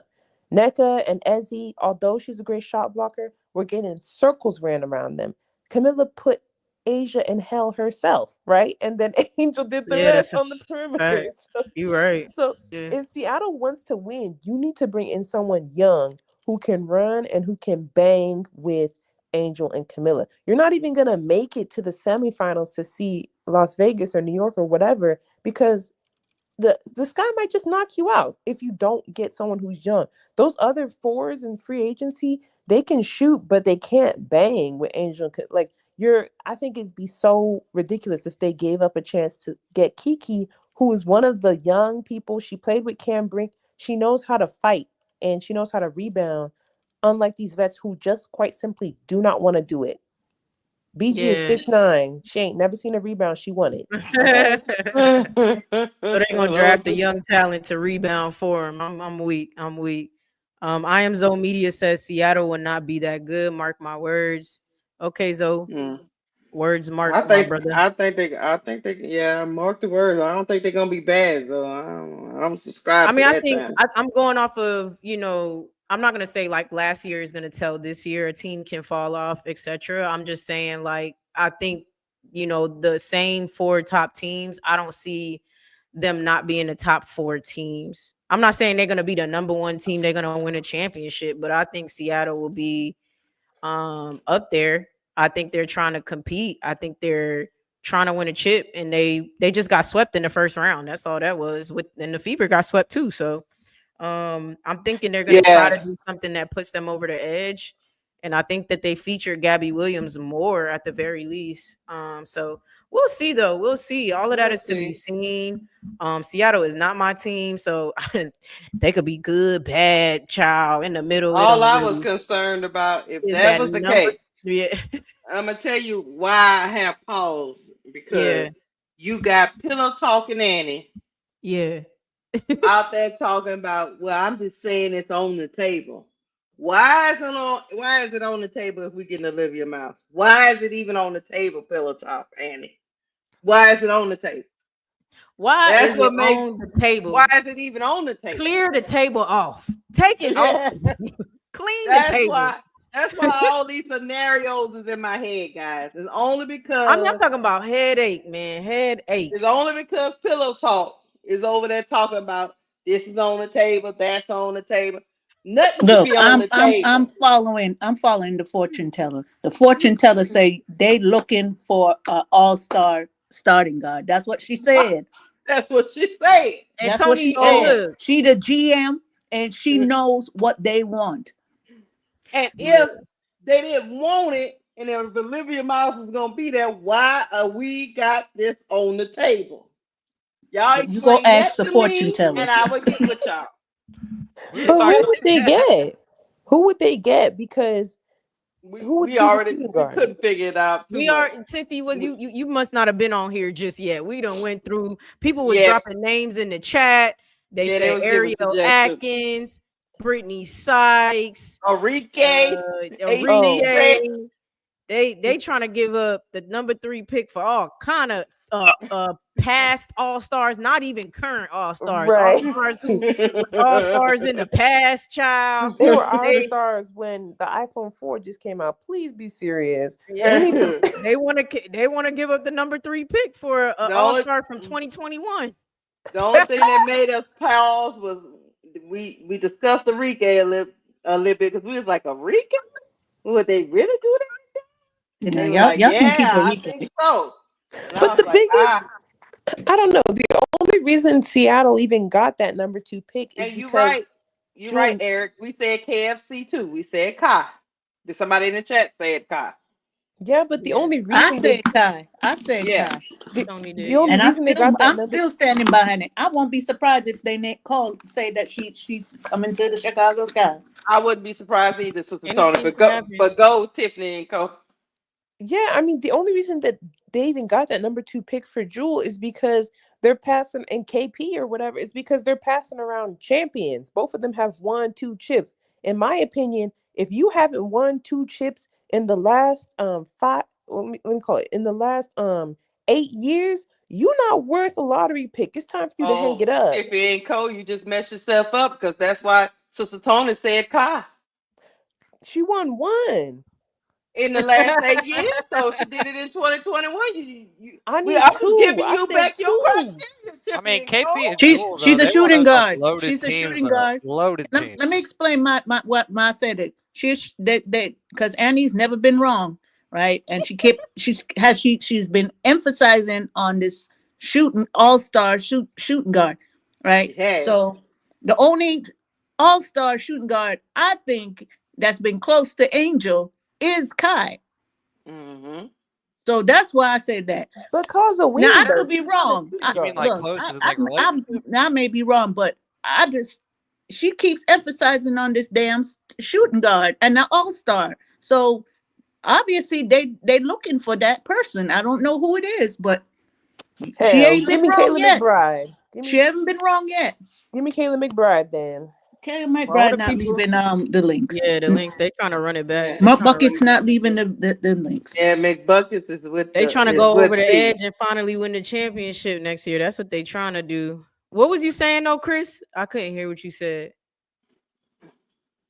NECA and Ezzy, although she's a great shot blocker, were getting circles ran around them. Camilla put Asia in hell herself, right? And then Angel did the yeah, rest that's a on the perimeter. fact. You right. So Yeah. if Seattle wants to win, you need to bring in someone young who can run and who can bang with Angel and Camilla. You're not even gonna make it to the semifinals to see Las Vegas or New York or whatever because the Sky might just knock you out if you don't get someone who's young. Those other fours in free agency, they can shoot, but they can't bang with Angel. Like I think it'd be so ridiculous if they gave up a chance to get Kiki, who is one of the young people. She played with Cam Brink. She knows how to fight and she knows how to rebound. Unlike these vets who just quite simply do not want to do it. BG is Yeah. 6'9". She ain't never seen a rebound. She won it. Okay. So they're gonna Lord, draft a young talent to rebound for him. I'm weak. I'm weak. I am Zoe Media says Seattle will not be that good. Mark my words. Okay, Zoe. mm. Words marked, my brother. I think they, yeah, mark the words. I don't think they're gonna be bad though. I don't subscribe I to mean, I that think time. I'm going off of I'm not gonna say like last year is gonna tell this year a team can fall off, etc. I'm just saying like I think the same four top teams. I don't see them not being the top four teams. I'm not saying they're gonna be the number one team. They're gonna win a championship, but I think Seattle will be up there. I think they're trying to compete. I think they're trying to win a chip, and they just got swept in the first round. That's all that was. And the Fever got swept too. So I'm thinking they're gonna try to do something that puts them over the edge. And I think that they feature Gabby Williams more at the very least. So we'll see though. We'll see. All of that is to be seen. Seattle is not my team, so they could be good, bad, child in the middle. All I was concerned about, if that was the case, yeah. I'm gonna tell you why I have pause, because you got pillow talking Annie. Yeah. Out there talking about, well, I'm just saying it's on the table. Why is it on the table if we get an Olivia Mouse? Why is it even on the table, pillow talk, Annie? Why is it on the table? Why is it on the table? Why is it even on the table? Clear the table off. Take it off. Clean the table. That's why all these scenarios is in my head, guys. It's only because I'm not talking about headache, man. Headache. It's only because pillow talk is over there talking about this is on the table, that's on the table. Nothing should be on the table. I'm following the fortune teller. The fortune teller say they looking for an all-star starting guard. That's what she said. That's what she said. And That's Tony, what she said. She the GM and she knows what they want. And if they didn't want it, and if Olivia Miles was gonna be there, why are we got this on the table? Y'all You go ask the to fortune me, teller, and I will get with y'all. But who would they get? Who would they get? Because who would we be already the shooting guard? couldn't figure it out. Tiffy, was you must not have been on here just yet. We done went through. People was dropping names in the chat. They said Ariel Atkins, Brittany Sykes, Enrique. They trying to give up the number 3 pick for all kind of past all-stars, not even current all-stars. Right. All-stars in the past, child. They were all-stars when the iPhone 4 just came out. Please be serious. Yeah. They want to give up the number 3 pick for an all-star from 2021. The only thing that made us pause was we discussed Enrique a little bit, because we was like, Enrique? Would they really do that? Y'all can keep Enrique. I think so. But the biggest, I don't know. The only reason Seattle even got that number 2 pick is because you're right, Eric. We said KFC too. We said Kai. Did somebody in the chat say Kai? Yeah, but the only reason I said Kai. The and I'm still standing behind it. I won't be surprised if they say that she's coming to the Chicago Sky. I wouldn't be surprised either, Sister Tony. But go Tiffany and Co. Yeah, I mean, the only reason that they even got that number 2 pick for Jewel is because they're passing, and KP or whatever, is because they're passing around champions. Both of them have won 2 chips. In my opinion, if you haven't won 2 chips in the last in the last 8 years, you're not worth a lottery pick. It's time for you to hang it up. Tiffany and Co, you just messed yourself up, because that's why Sister Tony said Kai. She won 1 in the last 8 years, so she did it in 2021. I was giving you back your question. I mean, KP and she's a shooting guard. She's a shooting guard. Loaded team. Let me explain what I said. It she's because Annie's never been wrong, right? And she's been emphasizing on this shooting all-star shooting guard, right? Yes. So the only all-star shooting guard I think that's been close to Angel is Kai. Mm-hmm. So that's why I said that. Because of now I could be wrong. I may be wrong, but she keeps emphasizing on this damn shooting guard and the all-star. So obviously they looking for that person. I don't know who it is, but she ain't been wrong yet. She hasn't been wrong yet. Give me Kayla McBride then. Kayla McBride not leaving the links. Yeah, the links. They trying to run it back. Bucket's not leaving the links. Yeah, McBuckets is with. They trying to go over the edge and finally win the championship next year. That's what they trying to do. What was you saying though, Chris? I couldn't hear what you said.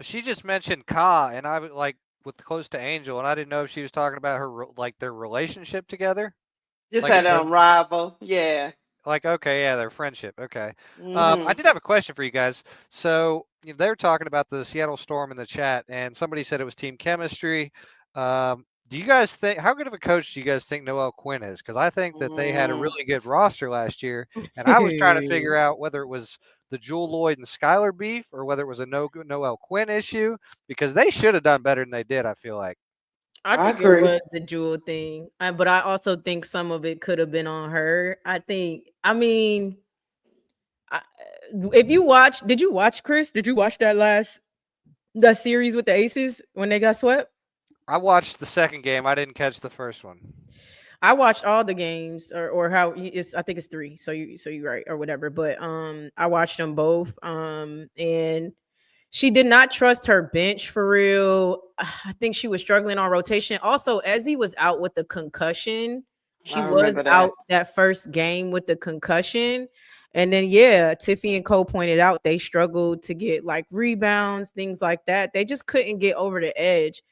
She just mentioned Ka, and I was like with close to Angel, and I didn't know if she was talking about like their relationship together, Just like in had terms. an rival. Yeah. Like, okay, yeah, their friendship. Okay. I Mhm. did have a question for you guys. So they were talking about the Seattle Storm in the chat, and somebody said it was team chemistry. Do you guys think how good of a coach do you guys think Noel Quinn is? Because I think that they had a Mm. really good roster last year, and I was trying to figure out whether it was the Jewel Lloyd and Skylar beef or whether it was a Noel Quinn issue because they should have done better than they did. I feel like. I I think it agree. was the Jewel thing, but I also think some of it could have been on her. I mean, I, if you watch, did you watch Chris? Did you watch that series with the Aces when they got swept? I watched the second game. I didn't catch the first one. I watched all the games, or how it's. I think it's three. So you right or whatever. But I watched them both. And she did not trust her bench for real. I think she was struggling on rotation. Also, Ezzy was out with the concussion. She I was remember out that. that first game with the concussion. And then yeah, Tiffy and Cole pointed out they struggled to get like rebounds, things like that. They just couldn't get over the edge.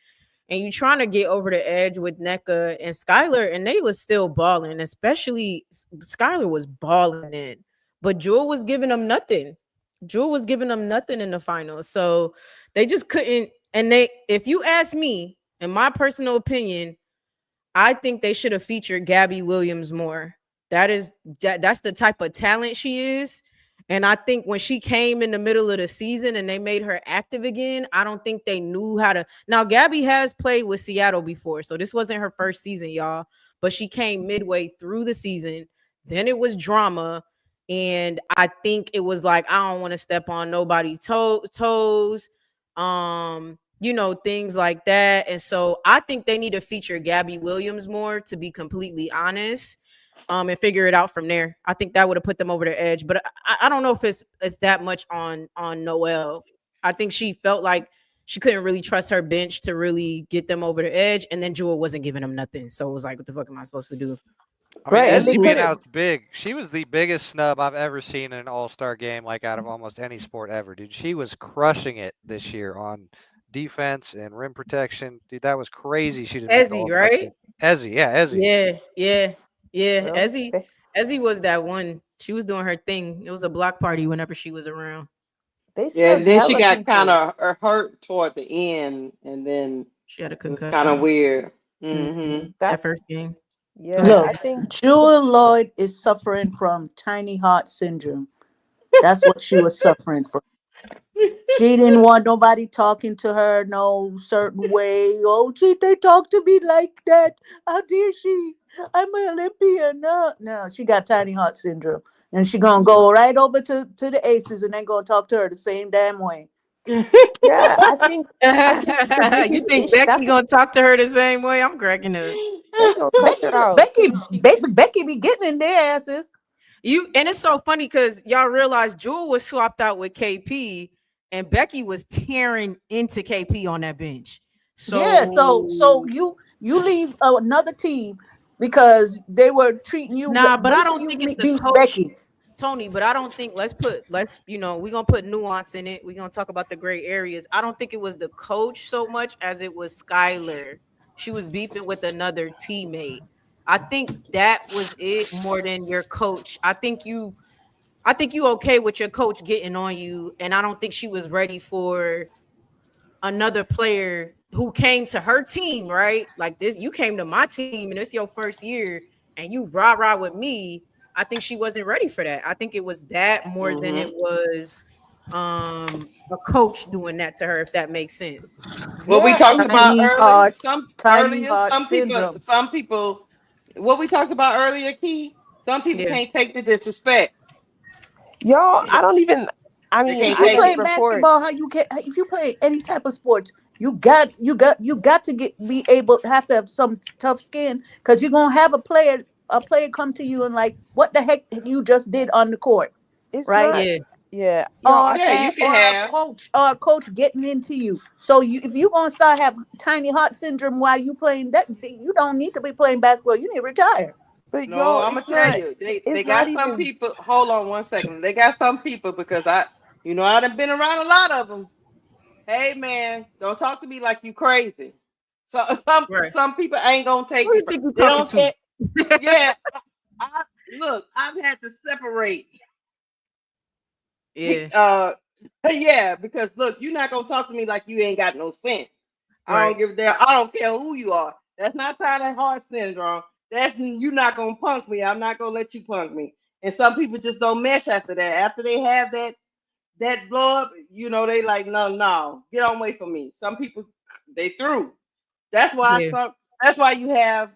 And you trying to get over the edge with NECA and Skylar, and they was still balling, especially Skylar was balling in. But Jewel was giving them nothing. Jewel was giving them nothing in the finals. So they just couldn't. And if you ask me, in my personal opinion, I think they should have featured Gabby Williams more. That's the type of talent she is. And I think when she came in the middle of the season and they made her active again, I don't think they knew how to. Now, Gabby has played with Seattle before, so this wasn't her first season, y'all. But she came midway through the season. Then it was drama. And I think it was like, I don't want to step on nobody's toes. Things like that. And so I think they need to feature Gabby Williams more, to be completely honest, and figure it out from there. I think that would have put them over the edge. But I don't know if it's that much on Noelle. I think she felt like she couldn't really trust her bench to really get them over the edge, and then Jewel wasn't giving them nothing. So it was like, what the fuck am I supposed to do? I mean, Right, and they Ezzy being couldn't. out big, she was the biggest snub I've ever seen in an All-Star game, like out of almost any sport ever, dude. She was crushing it this year on defense and rim protection, dude. That was crazy. She didn't make the Ezzy, All-Star right? team. Ezzy, yeah, Ezzy. Yeah. Well, Ezzy was that one. She was doing her thing. It was a block party whenever she was around. they Yeah, snubbed then she hella got kind people. of hurt toward the end, and then She had a it was kind of concussion. weird. Mhm. Hmm. That That's first game. Go yeah. ahead, Look, I Tiff. think Jewel Lloyd is suffering from tiny heart syndrome. That's what she was suffering from. She didn't want nobody talking to her no certain way. Oh, gee, they talk to me like that. How dare she? I'm an Olympian. No, no, she got tiny heart syndrome. And she gonna go right over to the Aces and then gonna talk to her the same damn way. yeah. I think the You biggest think issue Becky that's gonna talk to her the same way? I'm cracking up. they gonna cuss her out as soon as she. Becky be getting in their asses. And it's so funny because y'all realize Jewel was swapped out with KP, and Becky was tearing into KP on that bench. Yeah, so So you leave another team because they were treating you. nah, but I Wait till don't you think it's the beat coach, Becky. Tony. But I don't think we're gonna put nuance in it. We're gonna talk about the gray areas. I don't think it was the coach so much as it was Skylar. She was beefing with another teammate. I think that was it more than your coach. I think you okay with your coach getting on you, and I don't think she was ready for another player who came to her team, right? Like this, you came to my team, and it's your first year, and you rah with me. I think she wasn't ready for that. I think it was that more than it Hmm. was a coach doing that to her, if that makes sense. What we Yeah, talked and about Tiny earlier, heart, tiny heart syndrome. some people, what we talked about earlier, Key, some people Yeah. can't take the disrespect. y'all, They, I don't even. I they mean, If can't you I take read play it. basketball, reports. how you can if you play any type of sports, you got to be able have to have some tough skin because you're gonna have a player come to you and like, what the heck you just did on the court, It's right? not. Yeah. Yeah, y'all. I Yeah, think you can Or a have. coach getting into you. So if you're gonna start have tiny heart syndrome while you playing that, you don't need to be playing basketball. You need to retire. but No, y'all, I'm gonna tell you, they it's not got some even. people. Hold on one second. They got some people because I done been around a lot of them. Hey man, don't talk to me like you crazy. So Right. some people ain't gonna take Who you. you think you They talking don't to? take. Yeah, look. I've had to separate. Yeah. Yeah, because look, you're not gonna talk to me like you ain't got no sense. I Right. don't give a damn. I don't care who you are. That's not Tyler Heart syndrome. That's you not gonna punk me. I'm not gonna let you punk me. And some people just don't mesh after that. After they have that blow up, they like, no, no, get on away from me. Some people they through. That's why Yeah. some. That's why you have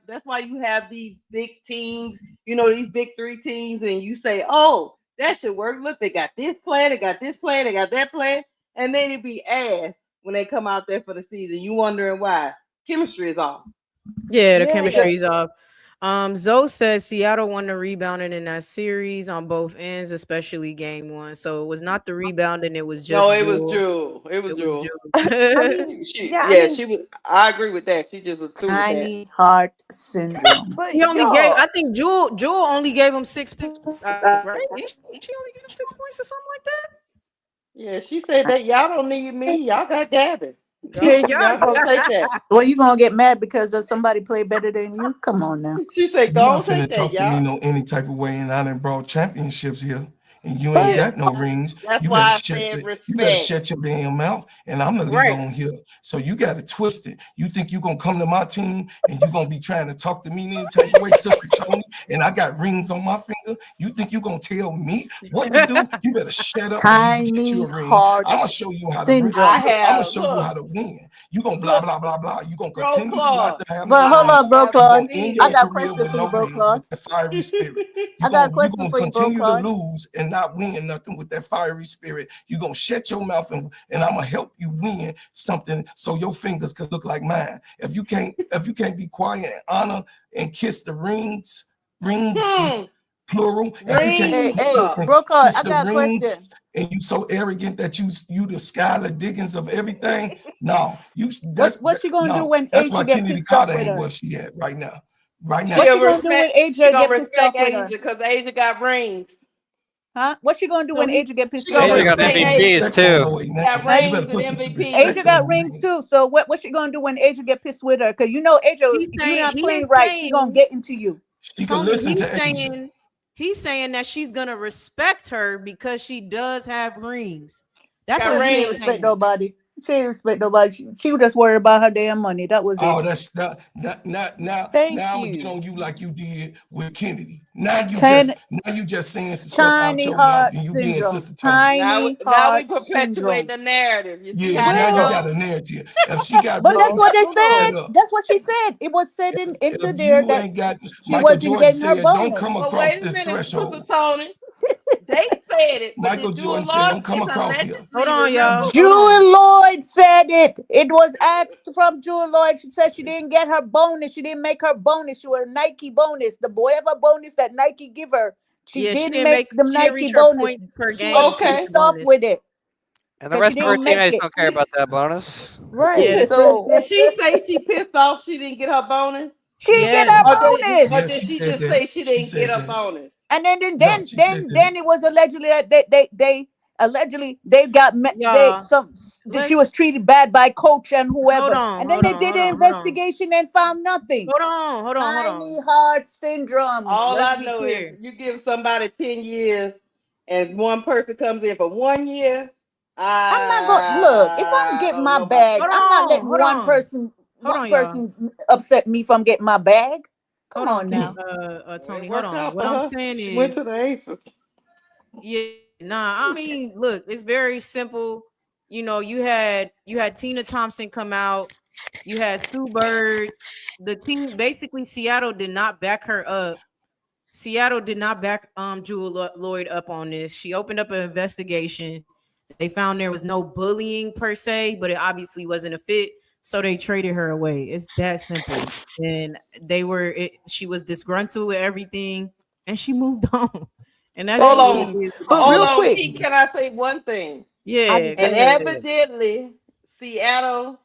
these big teams. These big three teams, and you say, oh, that should work. Look, they got this plan, they got this plan, they got that plan, and then it be ass when they come out there for the season. You wondering why? Chemistry is off. Yeah, the Yeah, They got chemistry's off. Zoe says Seattle won the rebounding in that series on both ends, especially game one. So it was not the rebounding, it was no. just It was Jewel. Jewel. It was It was Jewel. I Jewel. mean, She, yeah, I yeah, mean, she was. I agree with that. She just was through with that. Tiny heart syndrome. but He only gave, y'all, I think Jewel only gave him 6 points, I think, right? Did she only give him 6 points or something like that? Yeah, she said that y'all don't need me. Y'all got Gabby. Yeah, Y'all gonna take that. Well, you gonna get mad because of somebody play better than you? Come on now. She said, You're "Go not on, take finna that, talk to me y'all." no any type of way, and I done brought championships here, and you ain't but yeah, got no rings. That's You better why I shut said respect. your damn mouth, and I'm the leader right. on here. So you got to twist it. You think you gonna come to my team and you gonna be trying to talk to me any type of way, Sister Tony? And I got rings on my finger. You think you gonna tell me what to do? You better shut up and you get you Tiny a ring. heart I'm gonna show you how to ring. I syndrome. I'm gonna have show you look, how to win. You gonna blah look, blah blah blah. You gonna bro, continue to not Claude. to have no But hold I rings. up, bro, have You're Claude. gonna end I your seen. got a career question with for you, no bro, rings Claude. with that fiery spirit. I got a You're question gonna for you, bro, continue to Claude. lose and not win nothing with that fiery spirit. You're gonna shut your mouth and I'm gonna help you win something so your fingers could look like mine. If you can't be quiet and honor and kiss the rings Hmm. plural. If you can't Hey, be Rings hey, quiet up. and bro, Claude, kiss I the got a question. rings and you so arrogant that you the Skylar Diggins of everything. No, What she gonna do no. when That's why Asia get Kennedy pissed off Carter with ain't her? where she at right now. Right now. What she She'll gonna do when respect. She Asia gonna get pissed respect off with Asia her? because Asia got rings. Huh? What she gonna do So when he's Asia get She pissed You off gonna Asia with better got her? put respect some Asia. MVPs respect on too. her She got name. Huh? You rings better and put some MVPs. Asia respect on got her rings name. too. So what she gonna do when Asia get pissed with her? Cause you know Asia, he's if you're saying not he is playing right, she gonna saying get into you. She could Tony, listen to Asia. he's saying that she's gonna respect her because she does have rings. That's Got what She he ain't is rings. respect saying. nobody. She ain't respect nobody. She was just worried about her damn money. That was it. Oh, that's thank now I'm gonna get you. on you like you did with Kennedy. Now you just saying some stuff out Tiny your mouth heart and you being syndrome. Sister Tony. Tiny Now we heart perpetuate syndrome. the narrative. You see Yeah, how now that you Well, got goes? a narrative. If she got But that's well, rings, what they hold said. on. shut up. That's what she said. It was said into If there you that ain't got, she Michael wasn't Jordan getting her said, don't come bonus. But across wait a this minute, Sister threshold. Tony. They said it, but Michael did Jewel Jordan said, Lloyd don't come is across here. Hold allegedly on, remember? y'all. Hold on. Jewel Lloyd said it. It was asked from Jewel Lloyd. She said she didn't get her bonus. She didn't make her bonus. She was a Nike bonus. The whatever bonus that Nike give her, she Yeah, didn't make the she didn't Nike reach her bonus. points per She was game to get Okay. the pissed off bonus. with it And the because she rest of her didn't make teammates it. don't care about that bonus. Right. Yeah, So Did she say she pissed off she didn't get her bonus? She didn't get yes. her Yeah, Or bonus. yeah, did she she said just that. say she She didn't get said her that. bonus? And then No, she said that. then it was allegedly that they allegedly they got they Y'all, some she let's was treated bad by coach and hold whoever. on, And then hold they on, did hold an on, hold on. investigation and found nothing. Hold on, hold on, hold Tiny on. heart syndrome. All Let's I be know is clear. you give somebody 10 years and one person comes in for 1 year. I'm not going look. If I'm I getting don't my know about bag, Hold that. I'm not on, letting hold on. Hold one on, y'all. person upset me from getting my bag. Come Hold on, on Hmm. now. Well, it Tony. Hold worked on. out What for I'm her. saying She went to is, the Aces. yeah, nah. I mean, look, it's very simple. You had Tina Thompson come out. You had Sue Bird. The team basically Seattle did not back her up. Seattle did not back Jewel Lloyd up on this. She opened up an investigation. They found there was no bullying per se, but it obviously wasn't a fit, so they traded her away. It's that simple. And she was disgruntled with everything, and she moved on. And that's Hold just hey, what it on. is but about Hold real it. on, quick, Key. Can I say one thing? I Yeah, just go And got ahead. evidently, Seattle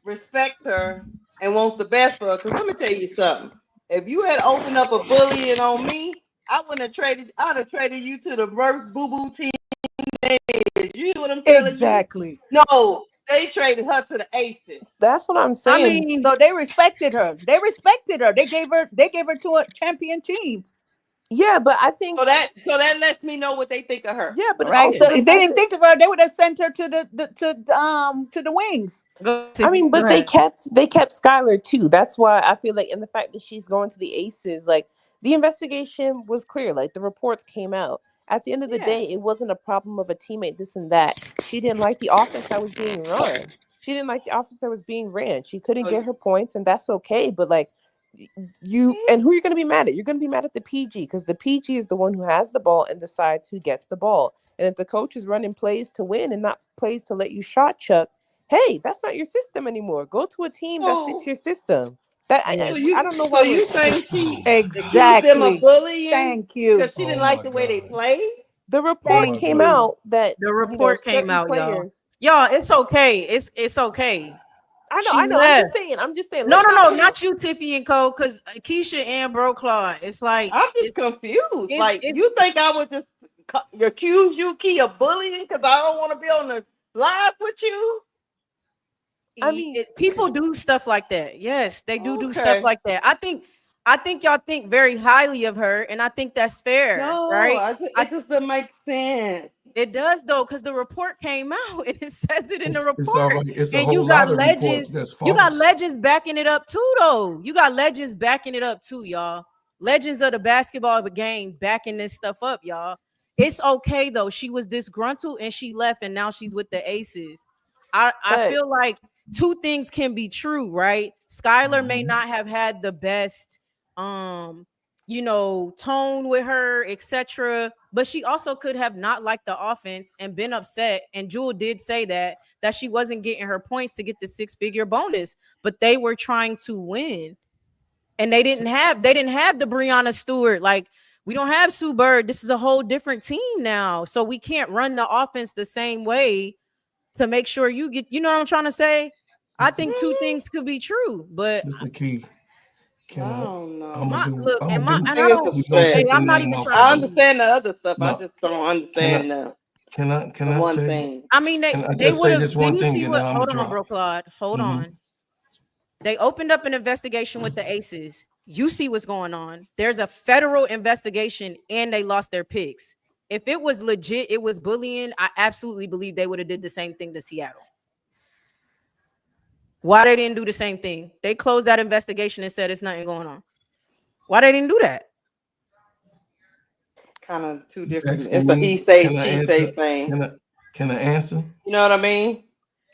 respect her and wants the best for her. Because let me tell you something. If you had opened up a bullying on me, I wouldn't have traded. I'd have traded you to the worst boo boo team is. You hear what I'm telling Exactly. you? No, they traded her to the Aces. That's what I'm I saying. mean, So they respected her. They respected her. They gave her to a champion team. Yeah, but I think So that lets me know what they think of her. yeah, but Right. also So the if they fact didn't that think of her, they would have sent her to the wings. go, I Tiffy, mean, go but ahead. they kept Skylar too. That's why I feel like, and the fact that she's going to the Aces, like the investigation was clear. Like the reports came out. At the end of the Yeah. day, it wasn't a problem of a teammate, this and that. She didn't like the offense that was being run. She didn't like the offense that was being ran. She couldn't Oh, get her points, and that's okay. But like you, and who you're going to be mad at? You're going to be mad at the PG because the PG is the one who has the ball and decides who gets the ball. And if the coach is running plays to win and not plays to let you shot chuck, hey, that's not your system anymore. Go to a team that fits so, your system. That Yeah. I don't know so why you we're think she accused them of Exactly. bullying Thank you. because she Oh didn't like my the way they God. played? the Oh report my Thank came God. you. out that The report came certain out, y'all. players. Y'all, it's okay. It's okay. I She know. I'm left. just saying. I'm just saying. No, Let's no, not no, put it. not you, Tiffy and Co. Because Keisha and Bro Claw. It's like I'm just confused. Like, it's you think I would just accuse you, Key, of bullying because I don't want to be on the live with you? I mean, people do stuff like that. Yes, they do stuff Okay. like that. I think y'all think very highly of her, and I think that's fair, No, right? it just doesn't make sense. It does though, because the report came out and it says it in the It's all report. right. It's a And whole lot of reports that's you got false. legends backing it up too, though. You got legends backing it up too, y'all. Legends of the basketball game backing this stuff up, y'all. It's okay though. She was disgruntled and she left, and now she's with the Aces. I feel thanks. like two things can be true, right? Skylar may Mhm. not have had the best tone with her, etc. But she also could have not liked the offense and been upset. And Jewel did say that she wasn't getting her points to get the 6-figure bonus, but they were trying to win. And So, they didn't have the Breonna Stewart. Like, we don't have Sue Bird. This is a whole different team now. So we can't run the offense the same way to make sure you get, you know what I'm trying to say? I Sister, think two Mhm. things could be true, but Sister Key, can I I? don't I'm know. gonna my do. look I'm and gonna my do. and I I think it's don't a We're gonna hey, take stretch. the I'm not name even off trying the to I be. board. understand the other stuff. I No, just don't can I? understand Can the I one say? thing. I mean, Can I they just would say have. this Do one you thing see and then what? I'm gonna Hold on, drop? bro, Claude. Hold Hmm. on. They opened up an investigation with the Aces. You see what's going on. There's a federal investigation, and they lost their picks. If it was legit, it was bullying. I absolutely believe they would have did the same thing to Seattle. Why they didn't do the same thing? They closed that investigation and said it's nothing going on. Why they didn't do that? Kind of two You different. asking It's a me? he say, Can I she answer? say thing. Can I? Can I answer? You know what I mean?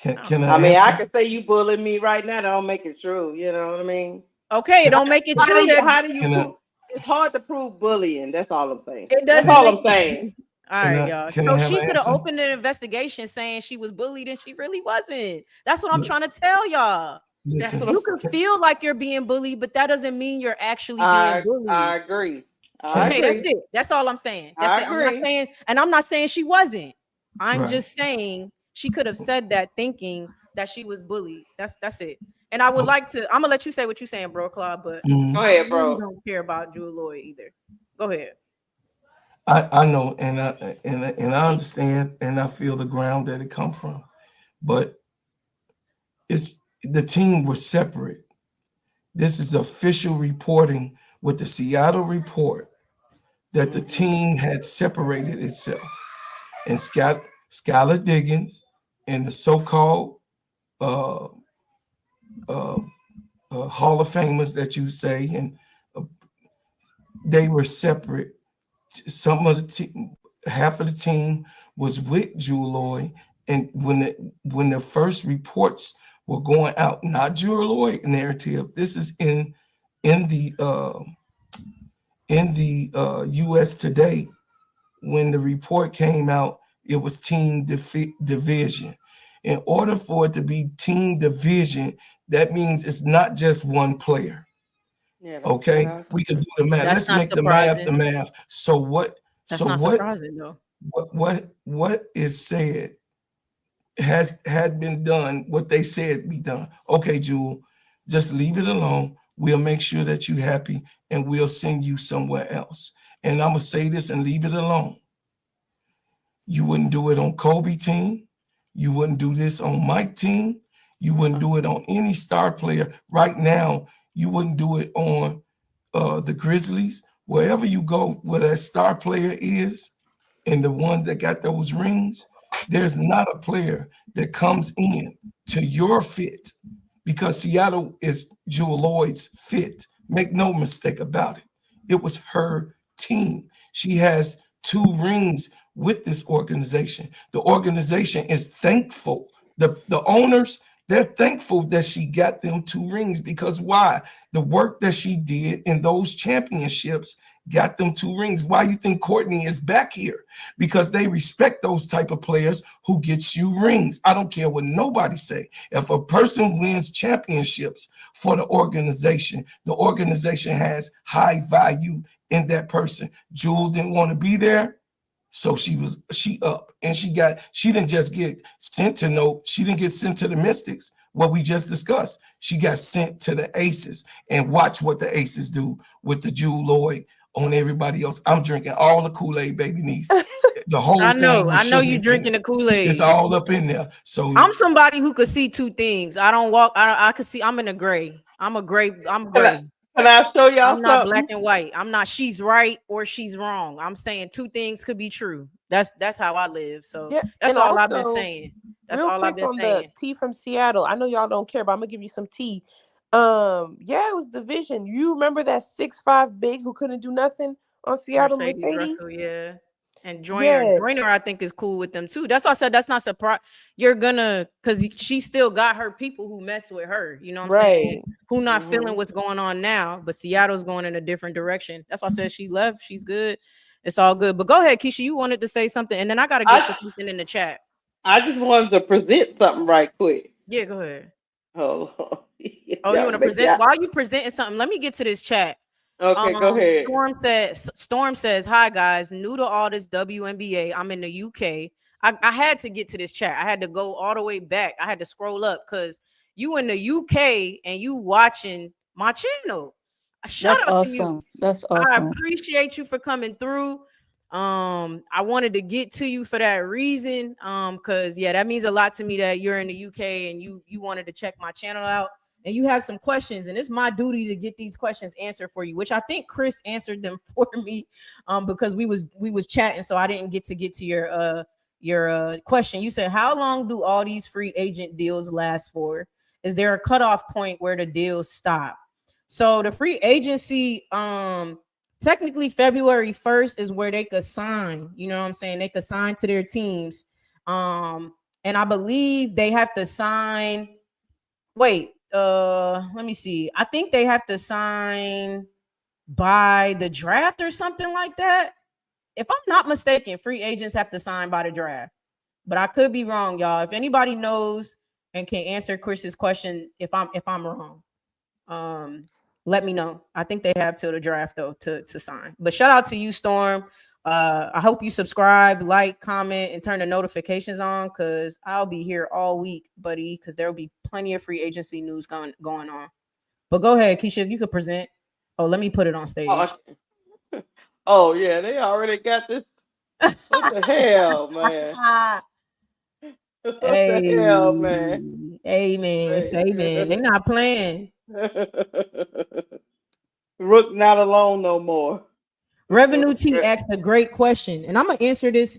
Can I I mean, I answer? could say you bullied me right now. That don't make it true. You know what I mean? Okay, it Can, don't make it true. That How do you can I? prove? It's hard to prove bullying. That's all I'm saying. it That's doesn't all make. I'm saying. All right, y'all. Can I So have she an could have answer? opened an investigation saying she was bullied and she really wasn't. That's what I'm Look, try to tell y'all. That's what listen. I'm You can saying. feel like you're being bullied, but that doesn't mean you're actually being I bullied. agree. I Can Okay, that's agree. it. That's all I'm saying. That's I it. I'm not agree. saying, and I'm not saying she wasn't. I'm right? just saying she could have said that thinking that she was bullied. That's it. And I would Okay. like to, I'm gonna let you say what you're saying, bro, Claude, but Go Mhm. I ahead, really bro. don't care about Drew Lloyd either. Go ahead. I know, and I understand, and I feel the ground that it come from, but it's the team was separate. This is official reporting with the Seattle report that the Hmm. team had separated itself, and Skylar Diggins and the so-called uh, uh, Hall of Famers that you say, and uh, they were separate. Some of the team, half of the team was with Jewel Lloyd, and when the first reports were going out, not Jewel Lloyd narrative. This is in the uh, U.S. Today. When the report came out, it was team division. In order for it to be team division, that means it's not just one player. Yeah, that's what Okay, I. we can do the math. That's Let's not make the math the surprising. math. So what? That's So not what? surprising though. What is said had been done. What they said be done. Okay, Jewel, just leave it alone. We'll make sure that you're happy, and we'll send you somewhere else. And I'm gonna say this and leave it alone. You wouldn't do it on Kobe team. You wouldn't do this on Mike team. You wouldn't do it on any star player right now. You wouldn't do it on the Grizzlies. Wherever you go, where that star player is, and the one that got those rings, there's not a player that comes in to your fit, because Seattle is Jewel Lloyd's fit. Make no mistake about it. It was her team. She has 2 rings with this organization. The organization is thankful. The owners, they're thankful that she got them 2 rings, because why? The work that she did in those championships got them 2 rings. Why you think Courtney is back here? Because they respect those type of players who gets you rings. I don't care what nobody say. If a person wins championships for the organization has high value in that person. Jewel didn't want to be there, so she up, and she didn't just get sent to she didn't get sent to the Mystics, what we just discussed. She got sent to the Aces, and watch what the Aces do with the Jewel Lloyd on everybody else. I'm drinking all the Kool-Aid, baby niece. The whole I thing know you drinking the Kool-Aid. It's all up in there. So I'm somebody who could see 2 things. I could see. I'm in a gray. I'm gray. Can I show y'all I'm not something? black and white. I'm not she's right or she's wrong. I'm saying 2 things could be true. That's how I live. So Yeah, that's and all I've been also, saying. That's real all I've quick been on saying. the tea from Seattle. I know y'all don't care, but I'm gonna give you some tea. Yeah, it was division. You remember that 6'5" big who couldn't do nothing on Seattle Mercedes Mercedes? Russell, yeah. And Yeah. Joyner, I think, is cool with them too. That's why I said that's not surprise. You're gonna, because she still got her people who mess with her. You know what I'm saying? Who not feeling what's going on now, but Seattle's going in a different direction. That's why I said she left. She's good. It's all good. But go ahead, Keisha. You wanted to say something, and then I gotta get to something in the chat. I just wanted to present something right quick. Yeah, go ahead. Oh, you want to present? While you presenting something, let me get to this chat. Okay, go ahead. Storm says, hi guys, new to all this WNBA. I'm in the UK. I had to get to this chat. I had to go all the way back. I had to scroll up because you in the UK and you watching my channel. Shout out to you. That's awesome. I appreciate you for coming through. I wanted to get to you for that reason. Because that means a lot to me that you're in the UK and you wanted to check my channel out. And you have some questions, and it's my duty to get these questions answered for you, which I think Chris answered them for me, because we was chatting, so I didn't get to your question. You said, how long do all these free agent deals last for? Is there a cutoff point where the deals stop? So the free agency, technically February 1st is where they could sign. You know what I'm saying? They could sign to their teams, and I believe they have to sign. Wait. Let me see. I think they have to sign by the draft or something like that. If I'm not mistaken, free agents have to sign by the draft, but I could be wrong, y'all. If anybody knows and can answer Chris's question, if I'm wrong, let me know. I think they have till the draft though to sign. But shout out to you, Storm. I hope you subscribe, like, comment, and turn the notifications on, because I'll be here all week, buddy, because there will be plenty of free agency news going on. But go ahead, Keisha, you could present. Oh, let me put it on stage. Oh yeah, they already got this. What the hell, man? What the hell, man? Amen. Amen. They not playing. Rook not alone no more. Revenue T asked a great question, and I'm gonna answer this.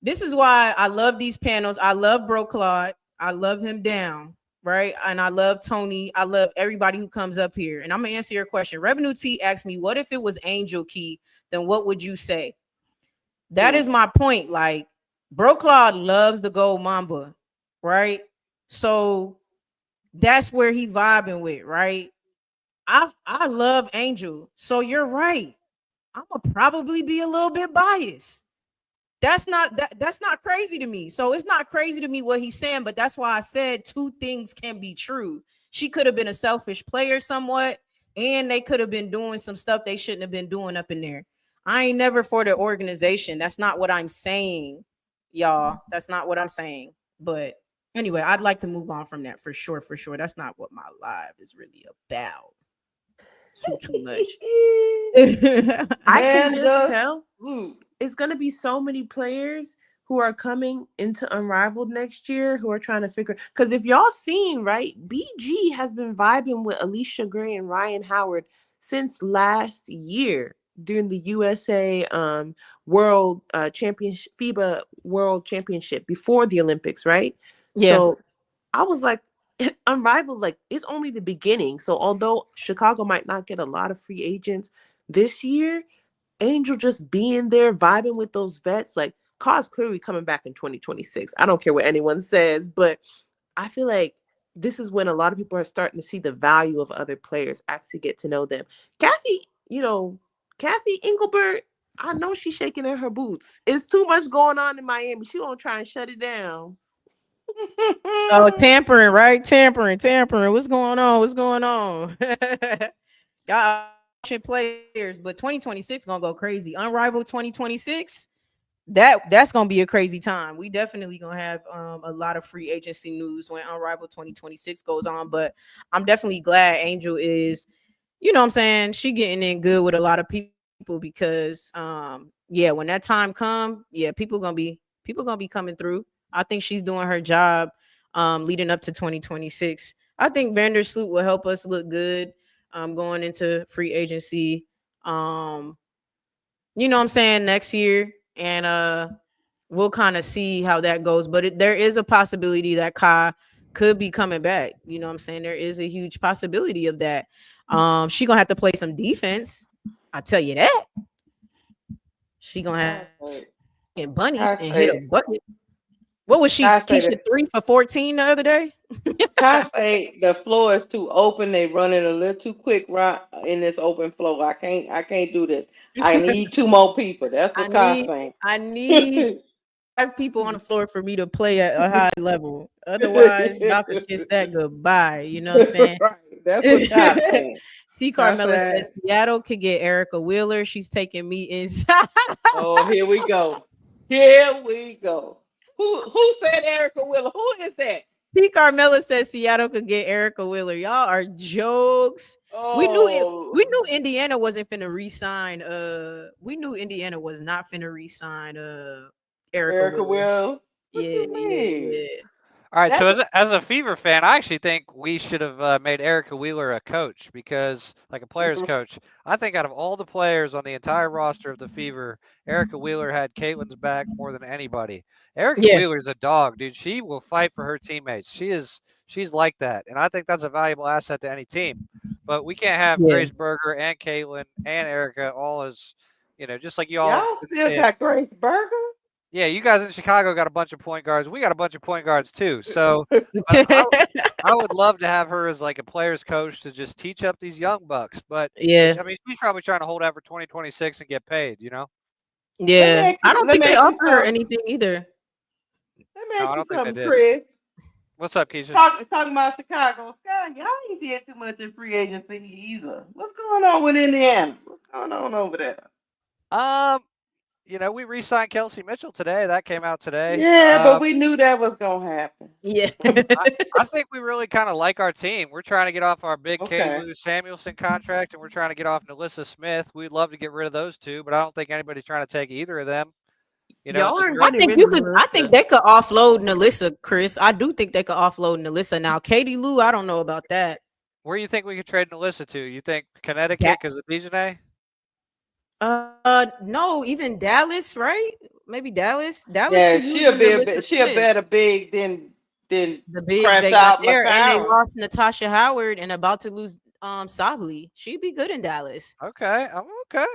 This is why I love these panels. I love Bro Claude. I love him down, right? And I love Tony. I love everybody who comes up here. And I'm gonna answer your question. Revenue T asked me, what if it was Angel Key? Then what would you say? That is my point. Like, Bro Claude loves the gold mamba, right? So that's where he vibing with, right? I love Angel. So you're right. I'm gonna probably be a little bit biased. That's not crazy to me. So it's not crazy to me what he's saying, but that's why I said 2 things can be true. She could have been a selfish player somewhat, and they could have been doing some stuff they shouldn't have been doing up in there. I ain't never for the organization. That's not what I'm saying, y'all. That's not what I'm saying. But anyway, I'd like to move on from that for sure. For sure. That's not what my live is really about. Too much. I can just tell it's gonna be so many players who are coming into Unrivaled next year who are trying to figure, because if y'all seen, right, BG has been vibing with Alicia Gray and Ryan Howard since last year during the USA World Championship, FIBA World Championship before the Olympics, right? Yeah. So I was like, Unrivaled, like, it's only the beginning. So although Chicago might not get a lot of free agents this year, Angel just being there, vibing with those vets, like, Car's clearly coming back in 2026. I don't care what anyone says, but I feel like this is when a lot of people are starting to see the value of other players, actually get to know them. Kathy Engelbert, I know she's shaking in her boots. It's too much going on in Miami. She gonna try and shut it down. Oh, tampering, right? Tampering. What's going on? Y'all watching players, but 2026 gonna go crazy. Unrivaled 2026. That's gonna be a crazy time. We definitely gonna have a lot of free agency news when Unrivaled 2026 goes on. But I'm definitely glad Angel is, you know what I'm saying, she getting in good with a lot of people because yeah, when that time come, yeah, people gonna be coming through. I think she's doing her job leading up to 2026. I think Vandersloot will help us look good going into free agency. You know what I'm saying, next year. And we'll kind of see how that goes. But there is a possibility that Kai could be coming back. You know what I'm saying? There is a huge possibility of that. She gonna have to play some defense. I tell you that. She gonna have and bunnies Kai and hit a say, bucket. What was she? Kai say Keisha that 3 for 14 the other day? Kai say the floor is too open. They running a little too quick right in this open floor. I can't do this. I need two more people. That's I what Kai need saying. I need 5 people on the floor for me to play at a high level. Otherwise, y'all could kiss that goodbye. You know what I'm saying? Right. That's what Kai saying. T. Kai Carmella says said, Seattle could get Erica Wheeler. She's taking me inside. "Oh, here we go. Here we go. Who said Erica Willer? Who is that? T. Carmella says Seattle could get Erica Wheeler. Y'all are jokes. We knew it. Oh, We knew Indiana wasn't finna re-sign. We knew Indiana was not finna re-sign. Erica Erica Wheeler. Will. What Yeah, you yeah, mean? yeah. All right, That so as a Fever fan, I actually think we should have made Erica Wheeler a coach because, like a player's coach, I think out of all the players on the entire roster of the Fever, Erica Wheeler had Caitlin's back more than anybody. Erica yeah, Wheeler's a dog, dude. She will fight for her teammates. She's like that, and I think that's a valuable asset to any team. But we can't have yeah. Grace Berger and Caitlin and Erica all as, just like you all. Y'all still got Grace Burger? Yeah, you guys in Chicago got a bunch of point guards. We got a bunch of point guards too. So I would love to have her as like a player's coach to just teach up these young bucks. But Yeah, I mean, she's probably trying to hold out for 2026 and get paid. Let me yeah. ask I you. don't Let think me they ask you offer her something. anything either. Let me No, ask I you don't think they something, did. Chris. What's up, Keisha? Talking about Chicago. Scott, y'all ain't did too much in free agency either. What's going on with Indiana? What's going on over there? Um, we re-signed Kelsey Mitchell today. That came out today. Yeah, but we knew that was gonna happen. Yeah. I think we really kind of like our team. We're trying to get off our big Katie Okay. Lou Samuelson contract, and we're trying to get off Nelissa Smith. We'd love to get rid of those two, but I don't think anybody's trying to take either of them. Y'all And aren't I getting think rid you of could. I think Melissa. they could offload Nelissa, Chris. I do think they could offload Nelissa. Now, Katie Lou, I don't know about that. where do you think we could trade Nelissa to? You think That Connecticut because of Dijonay? no, even Dallas, right? Maybe Dallas. Dallas Yeah, could use a Nelissa she a Smith. better big than The bigs crash they got out there, and they McCarron. lost Natasha Howard and about to lose Sably. She'd be good in Dallas. Okay, I'm okay.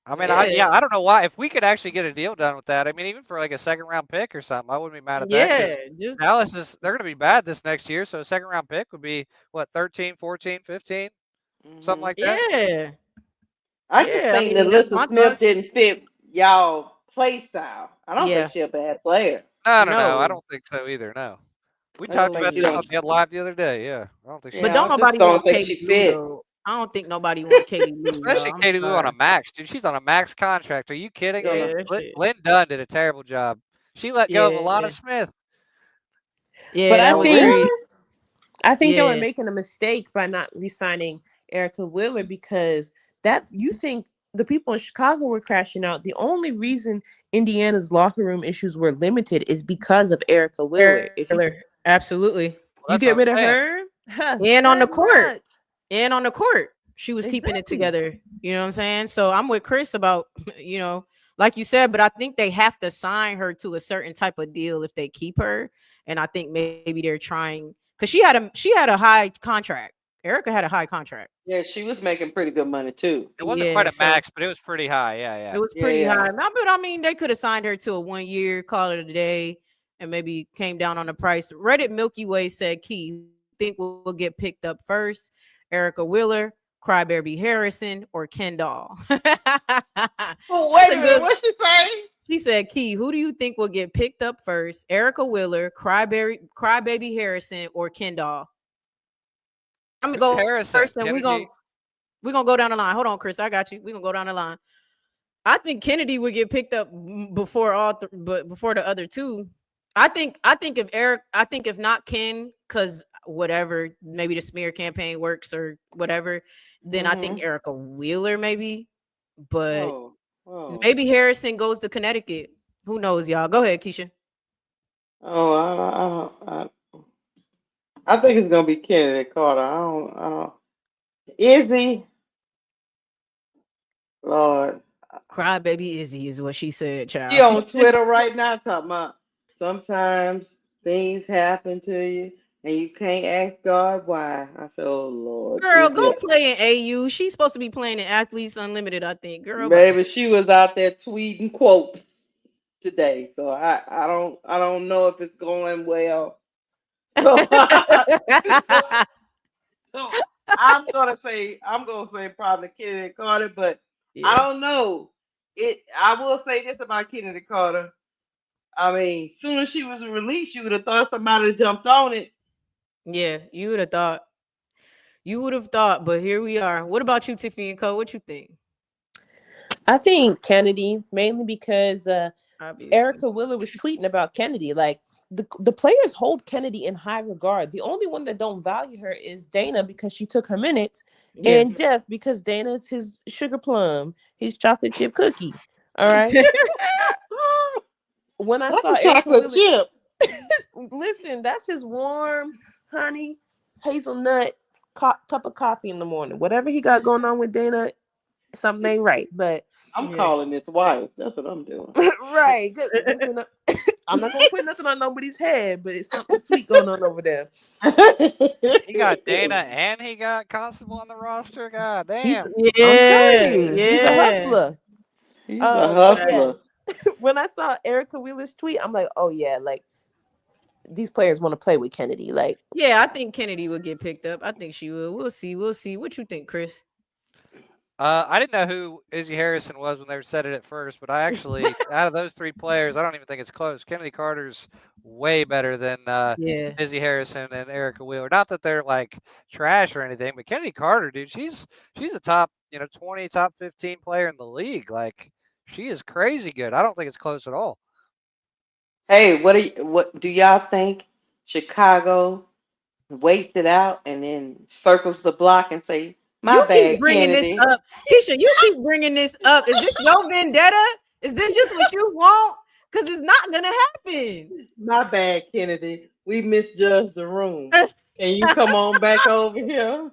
I mean, Yeah, I don't know why. If we could actually get a deal done with that, I mean, even for like a second round pick or something, I wouldn't be mad at that yeah. because Just Dallas they're going to be bad this next year. So a second round pick would be what, 13, 14, 15, something Hmm like that. yeah, I just yeah. I think mean, that's Alyssa my Smith thoughts. didn't fit y'all play style. I don't think Yeah, she's a bad player. No, no, no. I no, don't think so either. No. We I just talked think about she this no. on don't. the live the other day. Yeah. I don't think she's But Yeah, don't I bad. just nobody don't want think Katie she Lou fit. though. I don't think nobody want Katie Lou, Especially y'all. I'm Katie Lou on a sorry. max, dude. She's on a max contract. Are you kidding She's on me? a Yeah, that shit. Lynn Dunn did a terrible job. She let go of a lot Yeah, of Smith. yeah. But I That Oh was think crazy. really? I think y'all are Yeah, making a mistake by not re-signing Erica Wheeler, because that, you think the people in Chicago were crashing out. The only reason Indiana's locker room issues were limited is because of Erica Wheeler. If Absolutely. Well, you that's what get I'm rid of saying. her, And on the good court. luck. And on the court, she was keeping it Exactly. together. You know what I'm saying? So I'm with Chris about, like you said, but I think they have to sign her to a certain type of deal if they keep her. And I think maybe they're trying because she had a high contract. Erica had a high contract. Yeah, she was making pretty good money too. It wasn't Yeah, quite a so max, but it was pretty high. Yeah, it yeah. was Yeah, pretty yeah. high. Now, but I mean, they could have signed her to a 1 year, call it a day, and maybe came down on the price. Reddit Milky Way said, "Key, think will get picked up first? Erica Wheeler, Crybaby Harrison, or Kendall?" Oh, That's wait a a minute. good. What's she saying? She said, "Key, who do you think will get picked up first? Erica Wheeler, Crybaby Harrison, or Kendall?" I'm gonna Who's go Harrison? first, and Kennedy? we're gonna go down the line. Hold on, Chris, I got you. We're gonna go down the line. I think Kennedy would get picked up before but before the other two. I think if not Ken, because whatever, maybe the smear campaign works or whatever, then I think Erica Wheeler maybe, but Oh, oh, maybe Harrison goes to Connecticut. Who knows, y'all? Go ahead, Keisha. oh. I think it's gonna be Kennedy Carter. I don't. Izzy, Lord, Crybaby Izzy is what she said, she child. on Twitter right now talking about sometimes things happen to you and you can't ask God why. I said, oh Lord, Girl, Izzy. go play in AU. She's supposed to be playing in Athletes Unlimited, I think. Girl, bye. Maybe she was out there tweeting quotes today, so I don't know if it's going well. So, so I'm gonna say probably Kennedy Carter, but I Yeah. don't know. I will say this about Kennedy Carter. I mean, soon as she was released, you would have thought somebody jumped on it. Yeah, you would have thought. You would have thought, but here we are. What about you, Tiffany and Co? What you think? I think Kennedy, mainly because Obviously. Erica Wheeler was tweeting about Kennedy. Like the players hold Kennedy in high regard. The only one that don't value her is Dana because she took her minutes, Yeah. and Jeff because Dana's his sugar plum, his chocolate chip cookie. All right. When I That's saw a Erica chocolate Wheeler, chip. listen, that's his warm honey hazelnut cup of coffee in the morning. Whatever he got going on with Dana, something ain't right. But I'm Yeah. calling his wife. That's what I'm doing. right, good. Listen, I'm not gonna put nothing on nobody's head, but it's something sweet going on over there. He got Dana and he got Constable on the roster. God He's, damn. I'm telling Yeah. you, he's a Yeah. hustler. He's a But yeah, hustler. when I saw Erica Wheeler's tweet, I'm like, oh yeah, like these players want to play with Kennedy. Like, Yeah, I think Kennedy would get picked up. I think she will. We'll see. We'll see. What you think, Chris? I didn't know who Izzy Harrison was when they said it at first, but I actually, out of those three players, I don't even think it's close. Kennedy Carter's way better than Yeah. Izzy Harrison and Erica Wheeler. Not that they're like trash or anything, but Kennedy Carter, dude, she's a top 20, top 15 player in the league. Like she is crazy good. I don't think it's close at all. Hey, what do y'all think? Chicago waits it out and then circles the block and say, "My You keep bad, bringing this Kennedy." up. Keisha, you keep bringing this up. Is this your vendetta? Is this just what you want? Because it's not going to happen. My bad, Kennedy. We misjudged the room. Can you come on back over here?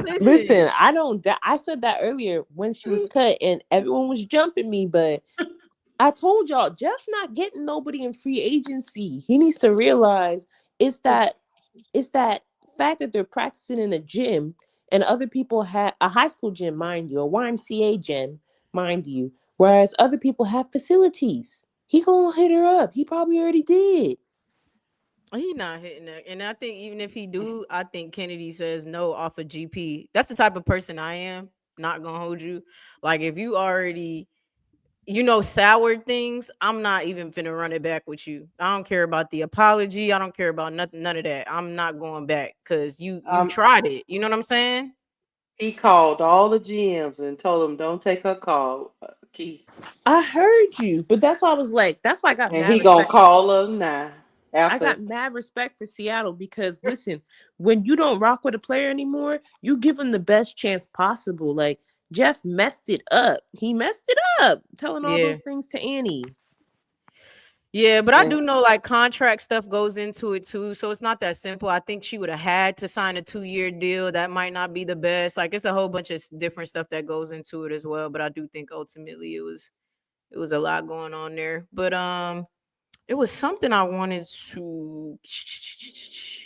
listen, Listen. I don't. I said that earlier when she was cut, and everyone was jumping me, but I told y'all, Jeff not getting nobody in free agency. He needs to realize it's that it's that fact that they're practicing in a gym and other people have a high school gym, mind you, a YMCA gym, mind you, whereas other people have facilities. He gonna hit her up. He probably already did. He not hitting that. And I think even if he do, I think Kennedy says no off of GP. That's the type of person I am. Not gonna hold you. Like if you already soured things, I'm not even finna run it back with you. I don't care about the apology. I don't care about nothing, none of that. I'm not going back because you Um, tried it. You know what I'm saying? he called all the GMs and told them don't take her call, Keith. I heard you, but that's why I was like, that's why I got And mad he gonna respect. call her now I after. got mad respect for Seattle because listen, when you don't rock with a player anymore, you give them the best chance possible. Like Jeff messed it up. He messed it up, telling all Yeah. those things to Annie. Yeah, but I And do know like contract stuff goes into it too. So it's not that simple. I think she would have had to sign a 2-year deal. That might not be the best. Like it's a whole bunch of different stuff that goes into it as well. But I do think ultimately it was a lot going on there. But it was something I wanted to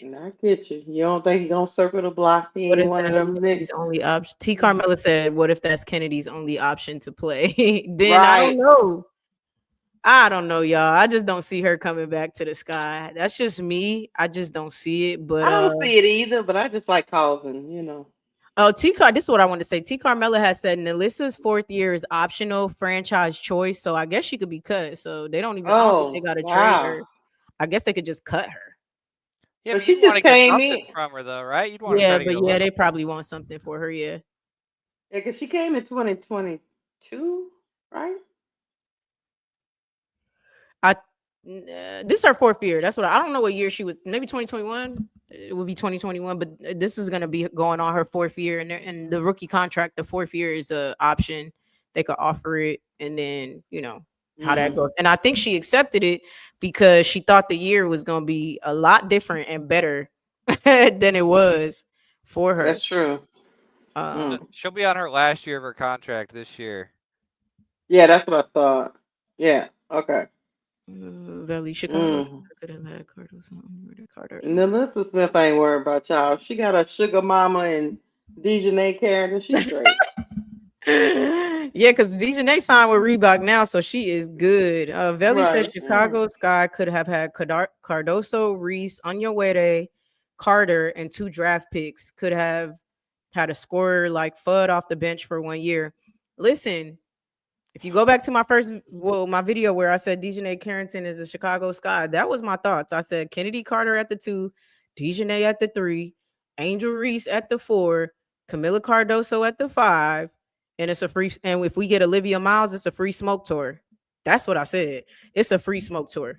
I get you. You don't think he gonna circle the block? He what ain't if one of that's them Kennedy's niggas. only option? T Carmella said, what if that's Kennedy's only option to play? Then I don't Right. know. I don't know, y'all. I just don't see her coming back to the sky. That's just me. I just don't see it. But I don't see it either, but I just like causing. oh, this is what I want to say. T Carmella has said Nalissa's 4th year is optional franchise choice. So I guess she could be cut. So they don't even I don't think they Oh, gotta trade her. wow. I guess they could just cut her. Yeah, But but she you'd want just to get came something in. from her, though, right? You'd want to try Yeah, to get but a yeah, little. they probably want something for her, yeah. Yeah, because she came in 2022, right? I this is her 4th year. That's what I don't know what year she was. Maybe 2021. It would be 2021, but this is gonna be going on her 4th year, and the rookie contract, the 4th year is a option. They could offer it, and then how that Mm, goes. And I think she accepted it because she thought the year was gonna be a lot different and better than it was for her. that's true. Um, Mm. She'll be on her last year of her contract this year. Yeah, that's what I thought. Yeah. Okay. Valley Chicago Mm. could have had Carter. Melissa Smith ain't worried about y'all. She got a sugar mama and Dejanay character. She straight. Yeah, because Dejanay signed with Reebok now, so she is good. Veli said Right. Chicago Sky could have had Cardoso, Reese, Onyewere, Carter, and 2 draft picks. Could have had a scorer like Fudd off the bench for 1 year. Listen, if you go back to my video where I said Dejanay Carrington is a Chicago Sky, that was my thoughts. I said Kennedy Carter at the 2, Dejanay at the 3, Angel Reese at the 4, Camila Cardoso at the 5, and it's a free. And if we get Olivia Miles, it's a free smoke tour. That's what I said. It's a free smoke tour.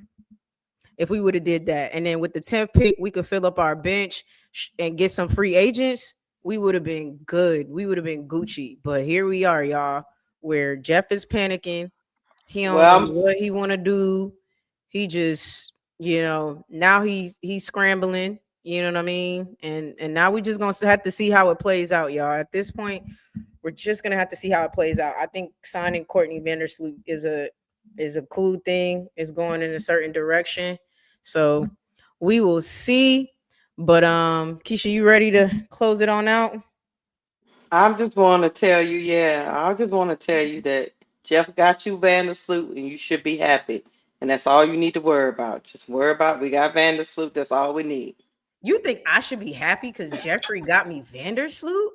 If we would have did that, and then with the 10th pick, we could fill up our bench and get some free agents. We would have been good. We would have been Gucci. But here we are, y'all, where Jeff is panicking. He don't know Well, what he want to do. He just, now he's scrambling. You know what I mean? And now we just gonna have to see how it plays out, y'all. At this point, we're just gonna have to see how it plays out. I think signing Courtney Vandersloot is a cool thing. It's going in a certain direction. So we will see. But Keisha, you ready to close it on out? I just want to tell you, yeah, I just want to tell you that Jeff got you Vandersloot and you should be happy. And that's all you need to worry about. Just worry about we got Vandersloot. That's all we need. You think I should be happy because Jeffrey got me Vandersloot?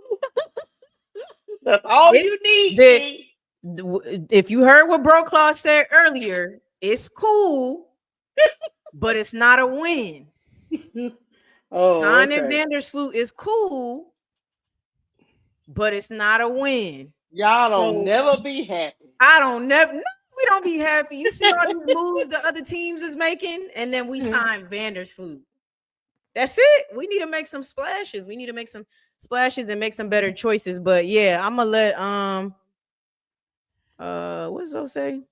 That's all It's you need, the Key. if you heard what Bro Claw said earlier, it's cool, but it's not a win. Oh, Signing okay. Vandersloot is cool, but it's not a win. Y'all don't So never be happy. I don't never. No, we don't be happy. You see all these moves the other teams is making, and then we sign Vandersloot. That's it. We need to make some splashes. We need to make some splashes and make some better choices. But yeah, I'm gonna let what does Zoe say?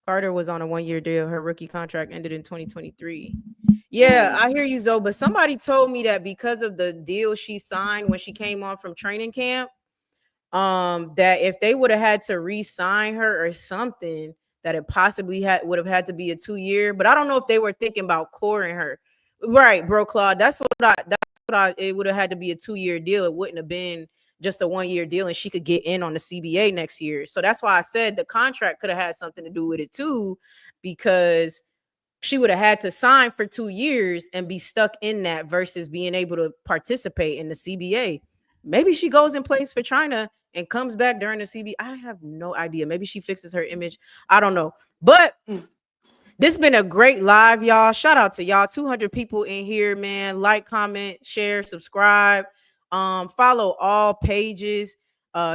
Carter was on a 1-year deal. Her rookie contract ended in 2023. Yeah, I hear you, Zoe. But somebody told me that because of the deal she signed when she came on from training camp, that if they would have had to re-sign her or something, that it possibly would have had to be a 2-year. But I don't know if they were thinking about coring her. Right, bro, Claude. It would have had to be a 2-year deal. It wouldn't have been just a 1-year deal, and she could get in on the CBA next year. So that's why I said the contract could have had something to do with it too, because she would have had to sign for 2 years and be stuck in that versus being able to participate in the CBA. Maybe she goes and plays for China and comes back during the CBA. I have no idea. Maybe she fixes her image. I don't know. But this has been a great live, y'all. Shout out to y'all. 200 people in here, man. Like, comment, share, subscribe. Follow all pages.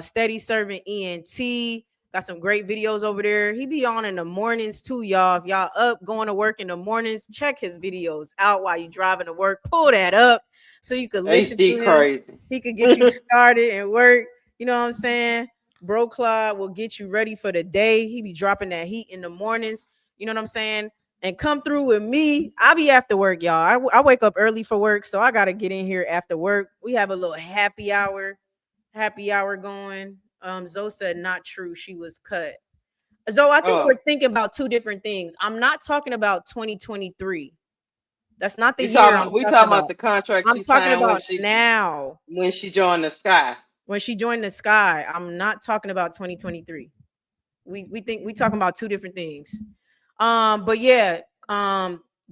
Steady Serv'n ENT. Got some great videos over there. He be on in the mornings too, y'all. If y'all up going to work in the mornings, check his videos out while you driving to work. Pull that up so you could listen to HD him. crazy. He could get you started and work. You know what I'm saying? Bro Claude will get you ready for the day. He be dropping that heat in the mornings. You know what I'm saying? And come through with me. I be after work, y'all. I wake up early for work, so I gotta get in here after work. We have a little happy hour going. Zoe said not true. She was cut. Zoe, I think we're thinking about two different things. I'm not talking about 2023. That's not the year I'm we talking talking about. about the contract I'm she talking signed about now. when she joined the Sky. When she joined the Sky, I'm not talking about 2023. We think we talking about two different things. But yeah,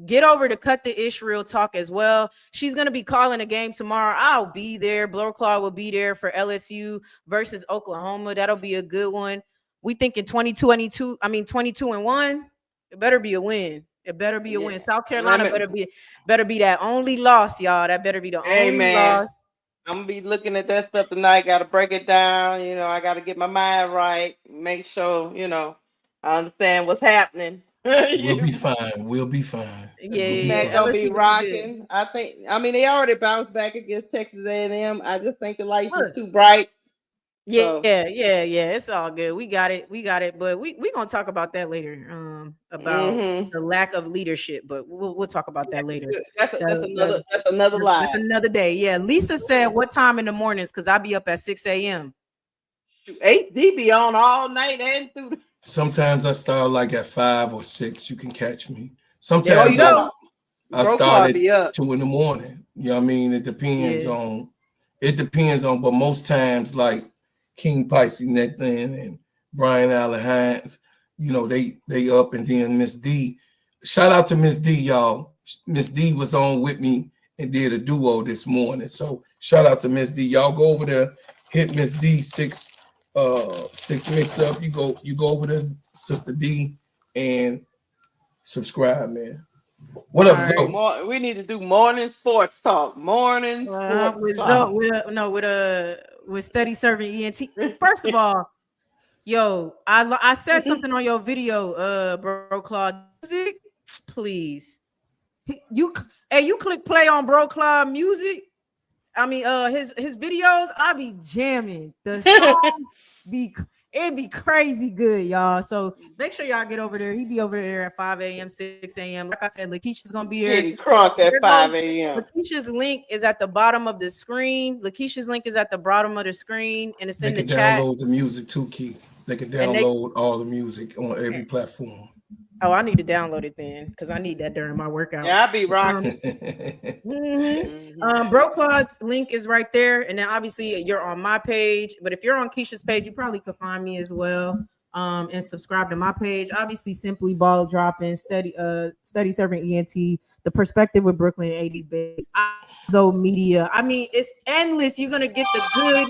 get over to Cut the Ish Real Talk as well. She's gonna be calling a game tomorrow. I'll be there. Blow Claw will be there for LSU versus Oklahoma. That'll be a good one. We thinking 22 and 1. It better be a win. It better be a win. South Carolina better be that only loss, y'all. That better be the only loss. I'm gonna be looking at that stuff tonight. Got to break it down. You know, I got to get my mind right. Make sure I understand what's happening. We'll be fine. We'll be fine. Yeah. Gonna be LSU rocking. I think. I mean, they already bounced back against Texas A&M. I just think the lights is too bright. Yeah. It's all good. We got it. But we gonna talk about that later. About the lack of leadership. But we'll talk about that later. That's another lie. That's another day. Yeah. Lisa said, "What time in the mornings? Because I be up at 6 a.m. 8D be on all night and through. Sometimes I start like at 5 or 6. You can catch me. Sometimes I start at 2 in the morning. You know what I mean? It depends on. But most times like King Pisces Nathan and Brian Allen Hines, they up, and then Miss D. Shout out to Miss D, y'all. Miss D was on with me and did a duo this morning. So shout out to Miss D. Y'all go over there, hit Miss D 6 mix up. You go over there, Sister D, and subscribe, man. What up, Zoe? We need to do morning sports talk. Morning sports with talk. With Steady Serv'n ENT. First of all, yo, I said something on your video, Bro Claude. Music, please. You click play on Bro Claude music. I mean, his videos, I be jamming. The songs it'd be crazy good, y'all. So make sure y'all get over there. He be over there at 5 a.m., 6 a.m. Like I said, Lakeisha's gonna be there. Getting crunk at 5 a.m. Lakeisha's link is at the bottom of the screen. Lakeisha's link is at the bottom of the screen, and it's in the chat. They can download the music too, Key. They can download all the music on every platform. Oh, I need to download it then, because I need that during my workouts. Yeah, I'll be rocking. Bro Claude's link is right there, and then obviously you're on my page. But if you're on Keisha's page, you probably could find me as well. And subscribe to my page. Obviously, simply ball dropping, Steady Serv'n ENT, the perspective with Brooklyn 80s base, Zo Media. I mean, it's endless. You're gonna get the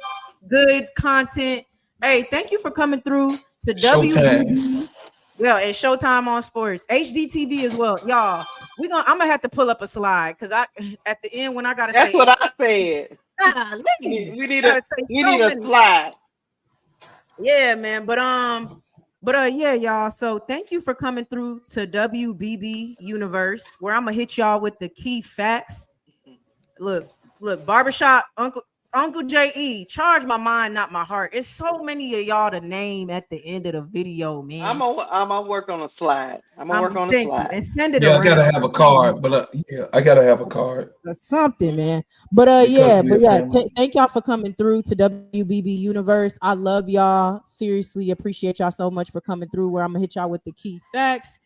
good content. Hey, thank you for coming through to Showtime. Yeah, and Showtime on Sports, HDTV as well, y'all. I'm gonna have to pull up a slide because at the end when I gotta that's say what I said. We need a slide. Yeah, man. But yeah, y'all. So thank you for coming through to WBB Universe, where I'm gonna hit y'all with the key facts. Look, barbershop Uncle J.E. charge my mind, not my heart. It's so many of y'all to name at the end of the video, man. I'm gonna work on a slide. I'm gonna work on a slide and send it. Yeah, I gotta have a card, but I gotta have a card or something, man. But thank y'all for coming through to WBB Universe. I love y'all. Seriously, appreciate y'all so much for coming through. Where I'm gonna hit y'all with the key facts.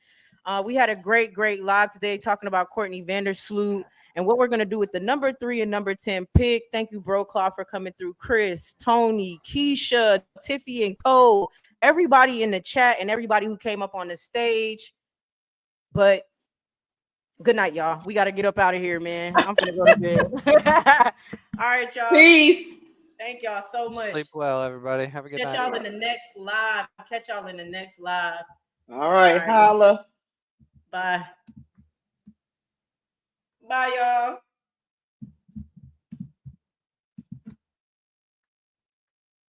We had a great live today talking about Courtney Vandersloot and what we're going to do with the number 3 and number 10 pick. Thank you, Bro Claw, for coming through. Chris, Tony, Keisha, Tiffy, and Cole, everybody in the chat and everybody who came up on the stage. But good night, y'all. We got to get up out of here, man. I'm going to go to bed. All right, y'all. Peace. Thank y'all so much. Sleep well, everybody. Have a good night. Catch y'all in the next live. All right. Holla. Bye. Bye, y'all.